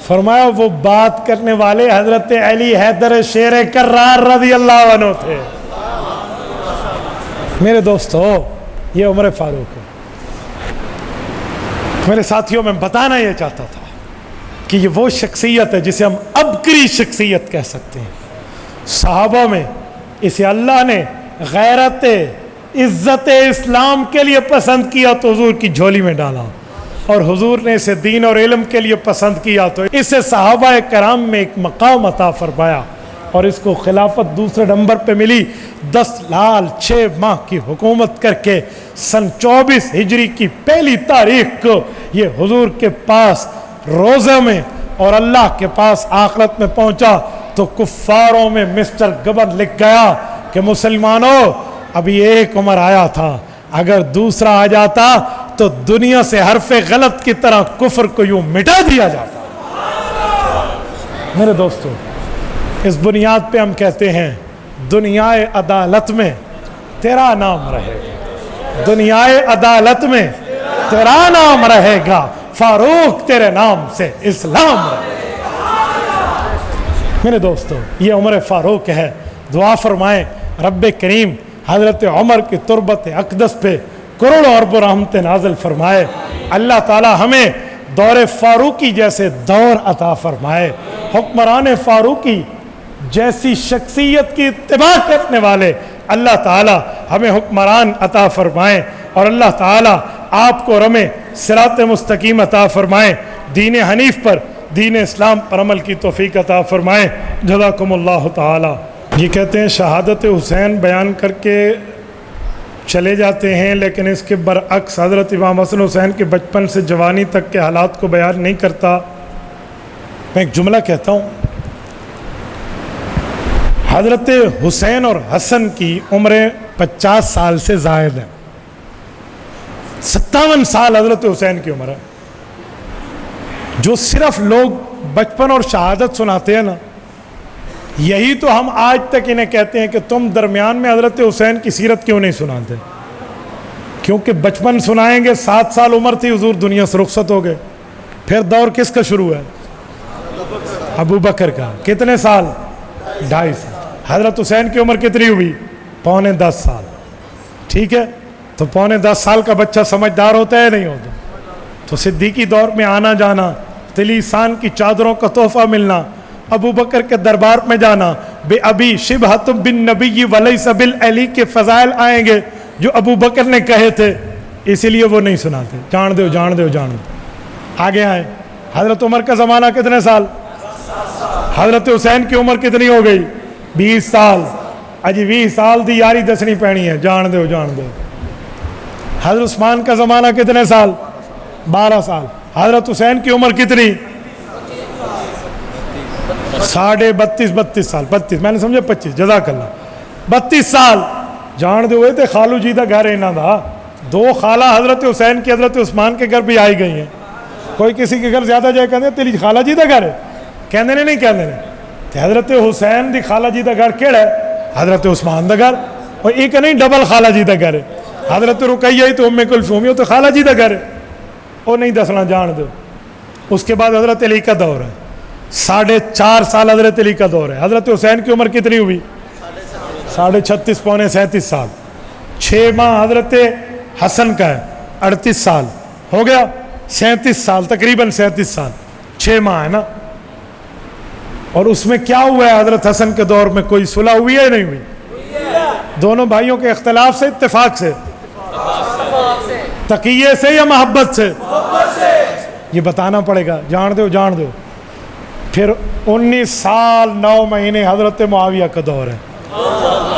فرمایا وہ بات کرنے والے حضرت علی حیدر شیر کرار رضی اللہ عنہ تھے. میرے دوستو یہ عمر فاروق ہے. میرے ساتھیوں میں بتانا یہ چاہتا تھا کہ یہ وہ شخصیت ہے جسے ہم عبقری شخصیت کہہ سکتے ہیں. صحابہ میں اسے اللہ نے غیرت عزت اسلام کے لیے پسند کیا تو حضور کی جھولی میں ڈالا, اور حضور نے اسے دین اور علم کے لیے پسند کیا تو اسے صحابہ کرام میں ایک مقام عطا فرمایا, اور اس کو خلافت دوسرے نمبر پہ ملی 10 سال 6 ماہ کی حکومت کر کے سن 24 ہجری کی پہلی تاریخ کو یہ حضور کے پاس روزہ میں اور اللہ کے پاس آخرت میں پہنچا تو کفاروں میں مسٹر گبر لکھ گیا کہ مسلمانوں ابھی ایک عمر آیا تھا, اگر دوسرا آ جاتا تو دنیا سے حرف غلط کی طرح کفر کو یوں مٹا دیا جاتا. میرے دوستو اس بنیاد پہ ہم کہتے ہیں دنیا عدالت میں تیرا نام رہے گا, دنیا عدالت میں تیرا نام رہے گا, فاروق تیرے نام سے اسلام رہے گا. میرے دوستو یہ عمر فاروق ہے. دعا فرمائیں رب کریم حضرت عمر کی تربت اقدس پہ کروڑوں ارب رحمت نازل فرمائے. اللہ تعالی ہمیں دور فاروقی جیسے دور عطا فرمائے, حکمران فاروقی جیسی شخصیت کی اتباع کرنے والے اللہ تعالی ہمیں حکمران عطا فرمائیں, اور اللہ تعالی آپ کو رمے صراط مستقیم عطا فرمائیں, دین حنیف پر دین اسلام پر عمل کی توفیق عطا فرمائیں. جزاکم اللہ تعالی. یہ کہتے ہیں شہادت حسین بیان کر کے چلے جاتے ہیں, لیکن اس کے برعکس حضرت امام حسن حسین کے بچپن سے جوانی تک کے حالات کو بیان نہیں کرتا. میں ایک جملہ کہتا ہوں, حضرت حسین اور حسن کی عمریں 50 سال سے زائد ہیں. 57 سال حضرت حسین کی عمر ہے. جو صرف لوگ بچپن اور شہادت سناتے ہیں نا, یہی تو ہم آج تک انہیں کہتے ہیں کہ تم درمیان میں حضرت حسین کی سیرت کیوں نہیں سناتے, کیونکہ بچپن سنائیں گے 7 سال عمر تھی حضور دنیا سے رخصت ہو گئے. پھر دور کس کا شروع ہے؟ ابو بکر کا. کتنے سال؟ 2.5 سال. حضرت حسین کی عمر کتنی ہوئی؟ 9.25 سال. ٹھیک ہے, تو 9.25 سال کا بچہ سمجھدار ہوتا ہے نہیں ہوتا؟ تو صدیقی دور میں آنا جانا, تلیسان کی چادروں کا تحفہ ملنا, ابو بکر کے دربار میں جانا, بے ابی شبہۃ بن نبی ولیس بالعلی کے فضائل آئیں گے جو ابو بکر نے کہے تھے, اسی لیے وہ نہیں سناتے. جان دو جان دو جان دو. آگے آئیں, حضرت عمر کا زمانہ کتنے سال؟ حضرت حسین کی عمر کتنی ہو گئی؟ 20 سال. اجی 20 سال دی یاری دسنی پینی ہے, جان دو جان دو. حضرت عثمان کا زمانہ کتنے سال؟ 12 سال. حضرت حسین کی عمر کتنی؟ 32 سال. 32 میں نے سمجھا 25, جزاک اللہ. 32 سال. جان دے ہوئے تھے خالو جی دا گھر انہاں دا. 2 خالہ حضرت حسین کی حضرت عثمان کے گھر بھی آئی گئی ہیں. کوئی کسی کے گھر زیادہ جائے کہتے ہیں تیری خالہ جی دا گھر ہے, کہندے نے نہیں کہندے نے. تے حضرت حسین دی خالہ جی دا گھر کیڑا ہے؟ حضرت عثمان دا گھر. اور ایک نہیں ڈبل خالہ جی دا گھر ہے. حضرت رقیہ تو ام کلثوم تو خالہ جی دا گھر ہے. وہ نہیں دسنا, جان دو. اس کے بعد حضرت علی کا دور ہے. 4.5 سال حضرت علی کا دور ہے. حضرت حسین کی عمر کتنی ہوئی؟ 36.5 پونے 37 سال. 6 ماہ حضرت حسن کا ہے, 38 سال ہو گیا. 37 سال تقریباً 37 سال 6 ماہ ہے نا. اور اس میں کیا ہوا ہے؟ حضرت حسن کے دور میں کوئی صلح ہوئی ہے نہیں ہوئی؟ دونوں بھائیوں کے اختلاف سے, اتفاق سے, تقیے سے یا محبت سے؟ یہ بتانا پڑے گا. جان دو جان دو. پھر 19 سال 9 مہینے حضرت معاویہ کا دور ہے.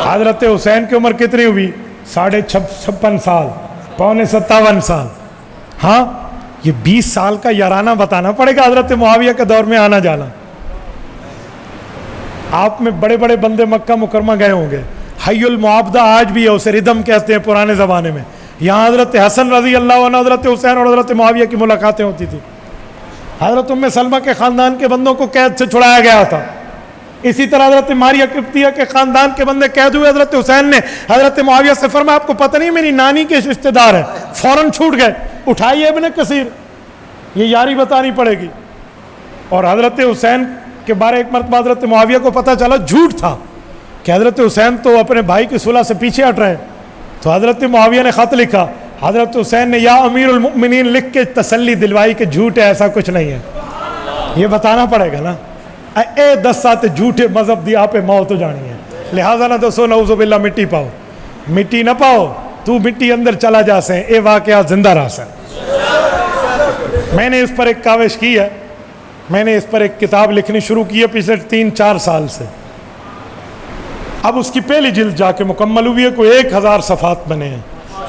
حضرت حسین کی عمر کتنی ہوئی؟ 56.5 سال. 57 سال. ہاں یہ 20 سال کا یارانہ بتانا پڑے گا حضرت معاویہ کے دور میں آنا جانا. آپ میں بڑے بڑے بندے مکہ مکرمہ گئے ہوں گے. حی المعابدہ آج بھی ہے, اسے ردم کہتے ہیں پرانے زمانے میں. یہاں حضرت حسن رضی اللہ عنہ, حضرت حسین اور حضرت معاویہ کی ملاقاتیں ہوتی تھی. حضرت ام سلمہ کے خاندان کے بندوں کو قید سے چھڑایا گیا تھا. اسی طرح حضرت ماریہ قبطیہ کے خاندان کے بندے قید ہوئے. حضرت حسین نے حضرت معاویہ سے فرمایا آپ کو پتہ نہیں میری نانی کے رشتہ دار ہیں, فوراً چھوٹ گئے. اٹھائیے ابن کثیر, یہ یاری بتانی پڑے گی. اور حضرت حسین کے بارے ایک مرتبہ حضرت معاویہ کو پتہ چلا جھوٹ تھا کہ حضرت حسین تو اپنے بھائی کی صلح سے پیچھے ہٹ رہے ہیں. تو حضرت معاویہ نے خط لکھا, حضرت حسین نے یا امیر المؤمنین لکھ کے تسلی دلوائی کہ جھوٹ ہے, ایسا کچھ نہیں ہے. یہ بتانا پڑے گا نا, اے 10 ساتھ جھوٹے مذہب دی آپ موت ہو جانی ہے, لہٰذا نہ دسو نعوذ باللہ مٹی پاؤ. مٹی نہ پاؤ, تو مٹی اندر چلا جا سیں, اے واقعات زندہ رہ سیں. میں نے اس پر ایک کاوش کی ہے, میں نے اس پر ایک کتاب لکھنی شروع کی ہے پچھلے 3-4 سال سے. اب اس کی پہلی جلد جا کے مکمل ہوئی ہے, کوئی 1000 صفحات بنے ہیں.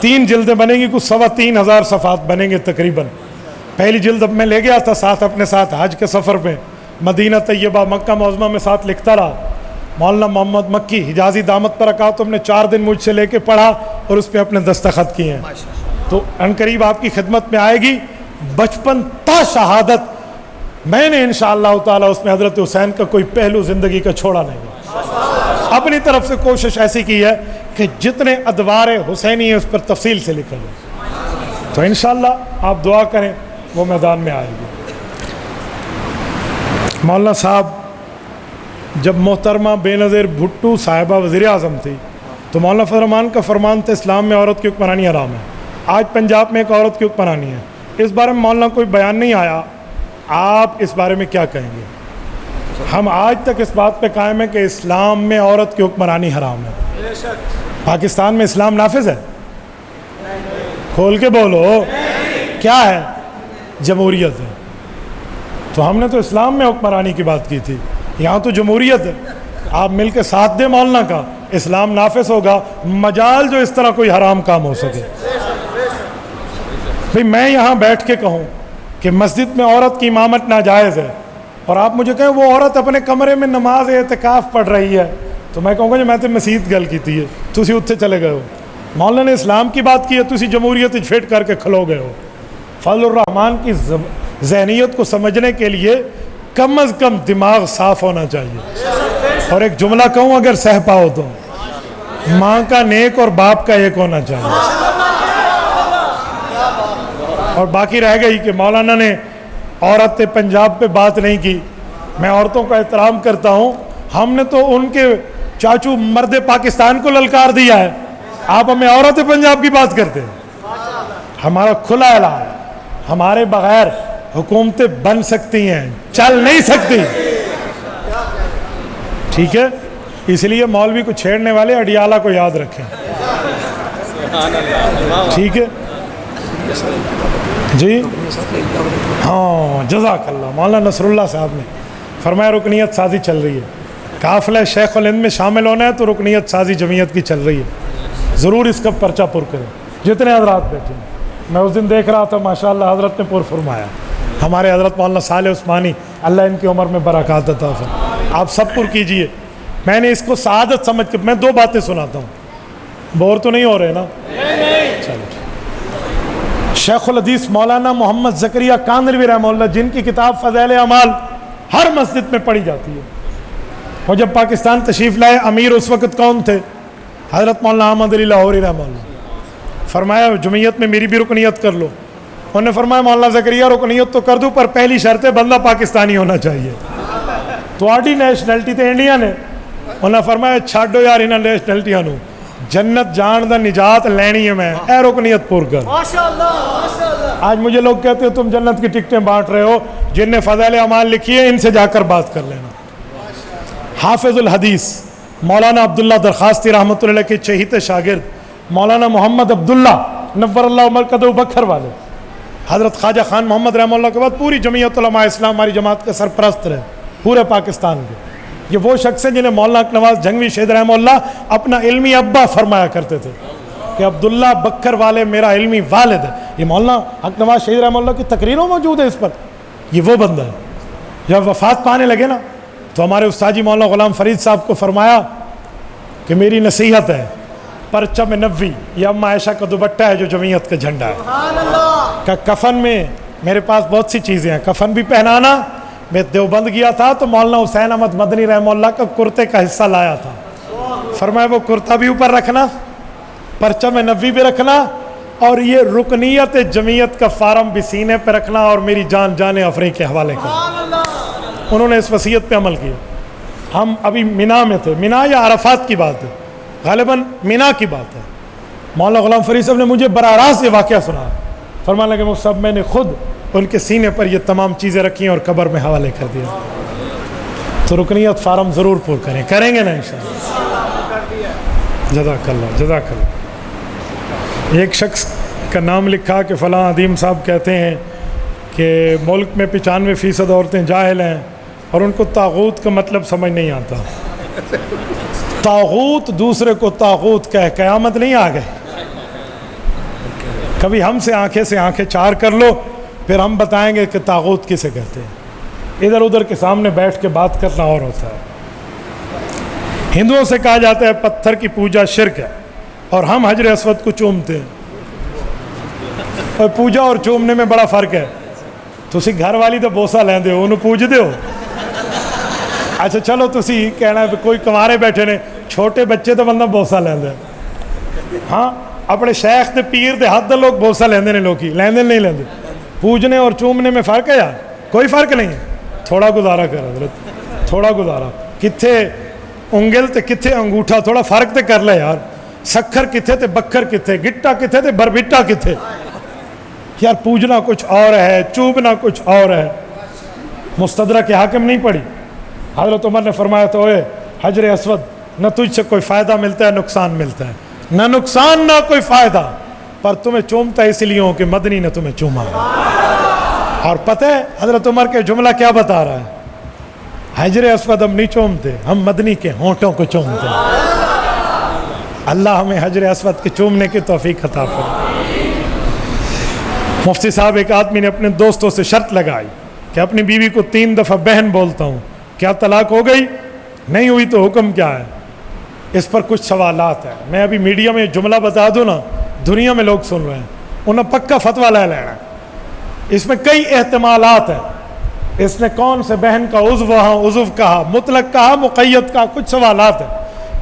3 جلدیں بنیں گی, کچھ 3,500 صفحات بنیں گے تقریباً. پہلی جلد اب میں لے گیا تھا ساتھ اپنے ساتھ حج کے سفر پہ, مدینہ طیبہ مکہ معظمہ میں ساتھ لکھتا رہا. مولانا محمد مکی حجازی دامت پر رکھا تو ہم نے 4 دن مجھ سے لے کے پڑھا اور اس پہ اپنے دستخط کیے ہیں. تو عنقریب آپ کی خدمت میں آئے گی بچپن تا شہادت. میں نے انشاءاللہ تعالی اس میں حضرت حسین کا کوئی پہلو زندگی کا چھوڑا نہیں. اپنی طرف سے کوشش ایسی کی ہے کہ جتنے ادوار حسینی ہیں اس پر تفصیل سے لکھا جائے. تو انشاءاللہ آپ دعا کریں وہ میدان میں آئے گی. مولانا صاحب جب محترمہ بے نظیر بھٹو صاحبہ وزیر اعظم تھی تو مولانا فضل الرحمان کا فرمان تھا اسلام میں عورت کی حکمرانی حرام ہے. آج پنجاب میں ایک عورت کی حکمرانی ہے, اس بارے میں مولانا کوئی بیان نہیں آیا, آپ اس بارے میں کیا کہیں گے؟ ہم آج تک اس بات پہ قائم ہیں کہ اسلام میں عورت کی حکمرانی حرام ہے. پاکستان میں اسلام نافذ ہے؟ کھول کے بولو, کیا ہے؟ جمہوریت ہے. تو ہم نے تو اسلام میں حکمرانی کی بات کی تھی, یہاں تو جمہوریت ہے. آپ مل کے ساتھ دیں مولانا کا, اسلام نافذ ہوگا. مجال جو اس طرح کوئی حرام کام ہو سکے. بھئی میں یہاں بیٹھ کے کہوں کہ مسجد میں عورت کی امامت ناجائز ہے اور آپ مجھے کہیں وہ عورت اپنے کمرے میں نماز اعتکاف پڑھ رہی ہے, تو میں کہوں گا جو میں تو مسجد گل کی تھی, تسی اتھے چلے گئے ہو. مولانا نے اسلام کی بات کی ہے, تسی جمہوریت فٹ کر کے کھلو گئے ہو. فضل الرحمان کی ذہنیت کو سمجھنے کے لیے کم از کم دماغ صاف ہونا چاہیے. اور ایک جملہ کہوں اگر سہ پاؤ تو, ماں کا نیک اور باپ کا ایک ہونا چاہیے. اور باقی رہ گئی کہ مولانا نے عورت پنجاب پہ بات نہیں کی. میں عورتوں کا احترام کرتا ہوں, ہم نے تو ان کے چاچو مرد پاکستان کو للکار دیا ہے, آپ ہمیں عورت پنجاب کی بات کرتے ہیں. ہمارا کھلا اعلان, ہمارے بغیر حکومتیں بن سکتی ہیں, چل نہیں سکتی. ٹھیک ہے, اس لیے مولوی کو چھیڑنے والے اڈیالہ کو یاد رکھیں. ٹھیک ہے جی, ہاں جزاک اللہ. مولانا نصر اللہ صاحب نے فرمایا رکنیت سازی چل رہی ہے, قافلہ شیخ الہند میں شامل ہونا ہے تو رکنیت سازی جمعیت کی چل رہی ہے, ضرور اس کا پرچہ پر کریں جتنے حضرات بیٹھے ہیں. میں اس دن دیکھ رہا تھا ماشاءاللہ حضرت نے پر فرمایا, ہمارے حضرت مولانا صالح عثمانی اللہ ان کی عمر میں برکات عطا فرمائے, آپ سب پر کیجئے. میں نے اس کو سعادت سمجھ کے, میں 2 باتیں سناتا ہوں, بور تو نہیں ہو رہے نا؟ چلو. شیخ الحدیث مولانا محمد زکریا کاندھلوی رحمہ اللہ, جن کی کتاب فضائل اعمال ہر مسجد میں پڑھی جاتی ہے, وہ جب پاکستان تشریف لائے امیر اس وقت کون تھے؟ حضرت مولانا احمد علی لاہوری رحمہ اللہ. فرمایا جمعیت میں میری بھی رکنیت کر لو. انہوں نے فرمایا مولانا زکریا رکنیت تو کر دوں پر پہلی شرط ہے بندہ پاکستانی ہونا چاہیے. تو آڈی نیشنلٹی تو انڈین ہے. انہوں نے فرمایا چھاڑو یار انہاں نیشنلٹیاں نو, جنت جان دا نجات لینی ہے, میں اے رکنیت پور کر. آج مجھے لوگ کہتے ہیں تم جنت کی ٹکٹیں بانٹ رہے ہو, جن نے فضائل اعمال لکھی ہے ان سے جا کر بات کر لینا. حافظ الحدیث مولانا عبداللہ درخواستی رحمۃ اللہ کے چہیتے شاگرد مولانا محمد عبداللہ نور اللہ مرکز بکھر والے, حضرت خواجہ خان محمد رحمہ اللہ کے بعد پوری جمعیت علماء اسلام ہماری جماعت کے سرپرست رہے پورے پاکستان کے. یہ وہ شخص ہیں جنہیں مولانا نواز جنگوی شہید رحمہ اللہ اپنا علمی ابا فرمایا کرتے تھے. کہ عبداللہ بکر والے میرا علمی والد ہے. یہ مولانا حق نواز شہید رحمہ اللہ کی تقریروں موجود ہے اس پر. یہ وہ بندہ ہے. جب وفات پانے لگے نا تو ہمارے استاذی مولانا غلام فرید صاحب کو فرمایا کہ میری نصیحت ہے، پرچم نبوی یہ اماں عائشہ کا دوپٹہ ہے جو جمعیت کا جھنڈا ہے. کہ کفن میں میرے پاس بہت سی چیزیں ہیں، کفن بھی پہنانا. میں دیوبند گیا تھا تو مولانا حسین احمد مدنی رحمہ اللہ کا کرتے کا حصہ لایا تھا. فرمایا وہ کرتا بھی اوپر رکھنا، پرچم نبوی بھی رکھنا، اور یہ رکنیت جمعیت کا فارم بھی سینے پہ رکھنا، اور میری جان افری کے حوالے کرنا. انہوں نے اس وصیت پہ عمل کیا. ہم ابھی مینا میں تھے، مینا یا عرفات کی بات ہے، غالباً مینا کی بات ہے. مولانا غلام فرید صاحب نے مجھے براہ راست یہ واقعہ سنا. فرمانے لگے مفتی صاحب میں نے خود ان کے سینے پر یہ تمام چیزیں رکھی ہیں اور قبر میں حوالے کر دیا. تو رکنیت فارم ضرور پر کریں گے نا انشاءاللہ. جزاک اللہ جزاک اللہ. ایک شخص کا نام لکھا کہ فلاں عدیم صاحب کہتے ہیں کہ ملک میں 95% عورتیں جاہل ہیں اور ان کو طاغوت کا مطلب سمجھ نہیں آتا. طاغوت دوسرے کو طاغوت کہہ قیامت نہیں آ گئے. کبھی ہم سے آنکھیں چار کر لو پھر ہم بتائیں گے کہ طاغوت کسے کہتے ہیں. ادھر ادھر کے سامنے بیٹھ کے بات کرنا اور ہوتا ہے. ہندوؤں سے کہا جاتا ہے پتھر کی پوجا شرک ہے، اور ہم حجر اسود کو چومتے ہیں. اور پوجا اور چومنے میں بڑا فرق ہے. تسی گھر والی تو بوسا لیندے ہو، انہوں پوج دے ہو. اچھا چلو تسی کہنا ہے کوئی کنوارے بیٹھے نے، چھوٹے بچے تو بندہ بوسا لیندے. ہاں اپنے شیخ تے پیر دے حد لوگ بوسا لیندے نے، لوکی لیندے نہیں لیندے. پوجنے اور چومنے میں فرق ہے یار؟ کوئی فرق نہیں ہے. تھوڑا گزارا کر حضرت، تھوڑا گزارا. کتھے انگل تے کتھے انگوٹھا، تھوڑا فرق تے کر لے یار. سکھر کتھے تے بکھر کتھے، گٹا کتھے تے بربٹا کتھے. یار پوجنا کچھ اور ہے، چوبنا کچھ اور ہے. مستدرک حاکم نہیں پڑھی؟ حضرت عمر نے فرمایا تو اے حجر اسود نہ تجھ سے کوئی فائدہ ملتا ہے نقصان ملتا ہے، نہ نقصان نہ کوئی فائدہ، پر تمہیں چومتا اس لیے ہوں کہ مدنی نے تمہیں چوما. اور پتہ ہے حضرت عمر کے جملہ کیا بتا رہا ہے؟ حجر اسود ہم نہیں چومتے، ہم مدنی کے ہونٹوں کو چومتے ہیں. اللہ ہمیں حجر اسود کے چومنے کی توفیق عطا فرمائے. مفتی صاحب ایک آدمی نے اپنے دوستوں سے شرط لگائی کہ اپنی بیوی کو 3 دفعہ بہن بولتا ہوں، کیا طلاق ہو گئی؟ نہیں ہوئی تو حکم کیا ہے؟ اس پر کچھ سوالات ہیں. میں ابھی میڈیا میں جملہ بتا دوں نا، دنیا میں لوگ سن رہے ہیں، انہیں پکا فتویٰ لے لینا. اس میں کئی احتمالات ہیں. اس نے کون سے بہن کا عضو کہا، مطلق کہا، مقید کہا، کچھ سوالات ہیں.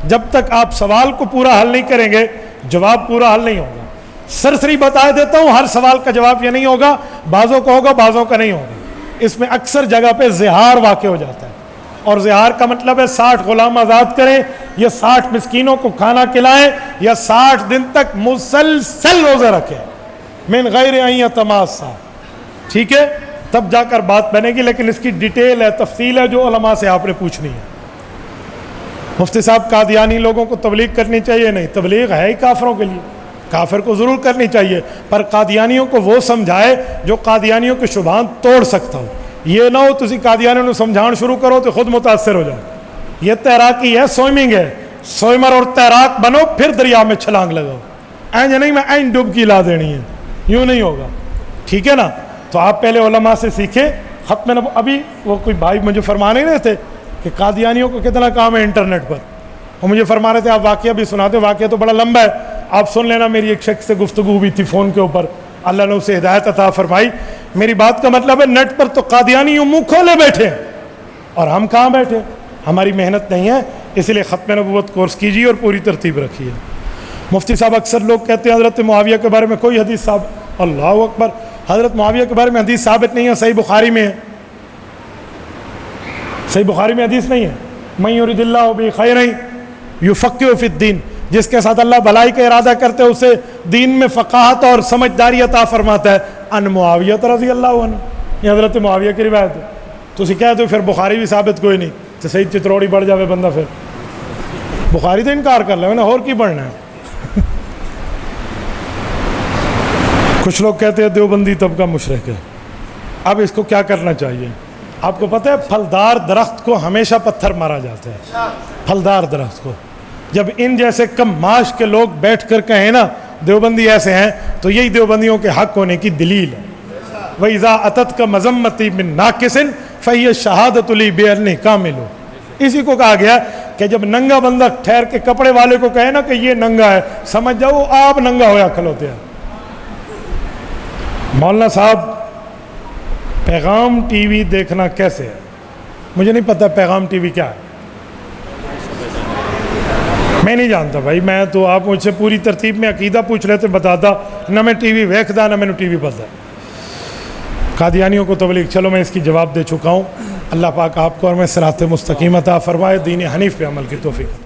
جب تک آپ سوال کو پورا حل نہیں کریں گے جواب پورا حل نہیں ہوگا. سرسری بتا دیتا ہوں، ہر سوال کا جواب یہ نہیں ہوگا، بعضوں کا ہوگا بعضوں کا نہیں ہوگا. اس میں اکثر جگہ پہ زہار واقع ہو جاتا ہے، اور زہار کا مطلب ہے 60 غلام آزاد کریں یا 60 مسکینوں کو کھانا کھلائیں یا 60 دن تک مسلسل روزے رکھیں من غیر ان یتماسا. ٹھیک ہے، تب جا کر بات بنے گی، لیکن اس کی ڈیٹیل ہے، تفصیل ہے جو علماء سے آپ نے پوچھنی ہے. مفتی صاحب قادیانی لوگوں کو تبلیغ کرنی چاہیے؟ نہیں، تبلیغ ہے ہی کافروں کے لیے، کافر کو ضرور کرنی چاہیے، پر قادیانیوں کو وہ سمجھائے جو قادیانیوں کے شبہات توڑ سکتا ہو. یہ نہ ہو تسی قادیانیوں کو سمجھان شروع کرو تو خود متاثر ہو جائے. یہ تیراکی ہے، سوئمنگ ہے، سوئمر اور تیراک بنو پھر دریا میں چھلانگ لگاؤ. اینج نہیں میں این ڈبکی لا دینی ہے، یوں نہیں ہوگا. ٹھیک ہے نا؟ تو آپ پہلے علماء سے سیکھیں. ختم نبوت ابھی وہ کوئی بھائی مجھے فرما نہیں رہے تھے کہ قادیانیوں کو کتنا کام ہے انٹرنیٹ پر، وہ مجھے فرما رہے تھے آپ واقعہ بھی سناتے. واقعہ تو بڑا لمبا ہے، آپ سن لینا. میری ایک شخص سے گفتگو ہوئی تھی فون کے اوپر، اللہ نے اسے ہدایت عطا فرمائی. میری بات کا مطلب ہے نیٹ پر تو قادیانی یوں منہ کھولے بیٹھے ہیں اور ہم کہاں بیٹھے، ہماری محنت نہیں ہے. اس لیے ختم نبوت کورس کیجیے اور پوری ترتیب رکھیے. مفتی صاحب اکثر لوگ کہتے ہیں حضرت معاویہ کے بارے میں کوئی حدیث ثابت، اللہ اکبر، حضرت معاویہ کے بارے میں حدیث ثابت نہیں ہے. صحیح بخاری میں ہے، صحیح بخاری میں حدیث نہیں ہے من یرید اللہ بہ خیرا یفقہہ فی الدین، جس کے ساتھ اللہ بھلائی کا ارادہ کرتے ہیں اسے دین میں فقاہت اور سمجھداری عطا فرماتا ہے. ان معاویہ رضی اللہ عنہ، یہ حضرت معاویہ کی روایت ہے. تو اسی کہتے ہو پھر بخاری بھی ثابت کوئی نہیں، تو صحیح چتروڑی بڑھ جاوے بندہ، پھر بخاری تو انکار کر لے نا، اور کی پڑھنا ہے. کچھ لوگ کہتے ہیں دیوبندی طبقہ مشرک ہے. اب اس کو کیا کرنا چاہیے؟ آپ کو پتہ ہے پھلدار درخت کو ہمیشہ پتھر مارا جاتا ہے. پھلدار درخت کو جب ان جیسے کم معاش کے لوگ بیٹھ کر کہیں نا دیوبندی ایسے ہیں تو یہی دیوبندیوں کے حق ہونے کی دلیل ہے. وَإِذَا أَتَتْكَ مَذَمَّتِي مِن نَاقِصٍ فَهِيَ الشَّهَادَةُ لِي بِأَنِّي كَامِلٌ. اسی کو کہا گیا کہ جب ننگا بندہ ٹھہر کے کپڑے والے کو کہے نا کہ یہ ننگا ہے، سمجھ جاؤ آپ ننگا ہویا کھلوتے ہیں. مولانا صاحب پیغام ٹی وی دیکھنا کیسے ہے؟ مجھے نہیں پتہ پیغام ٹی وی کیا ہے، میں نہیں جانتا بھائی. میں تو آپ مجھ سے پوری ترتیب میں عقیدہ پوچھ رہے تھے، بتاتا نہ میں ٹی وی ویکھدا نہ میں نے ٹی وی پتہ. قادیانیوں کو تبلیغ، چلو میں اس کی جواب دے چکا ہوں. اللہ پاک آپ کو اور میں صراط مستقیم عطا فرمائے، دین حنیف پہ عمل کی توفیق.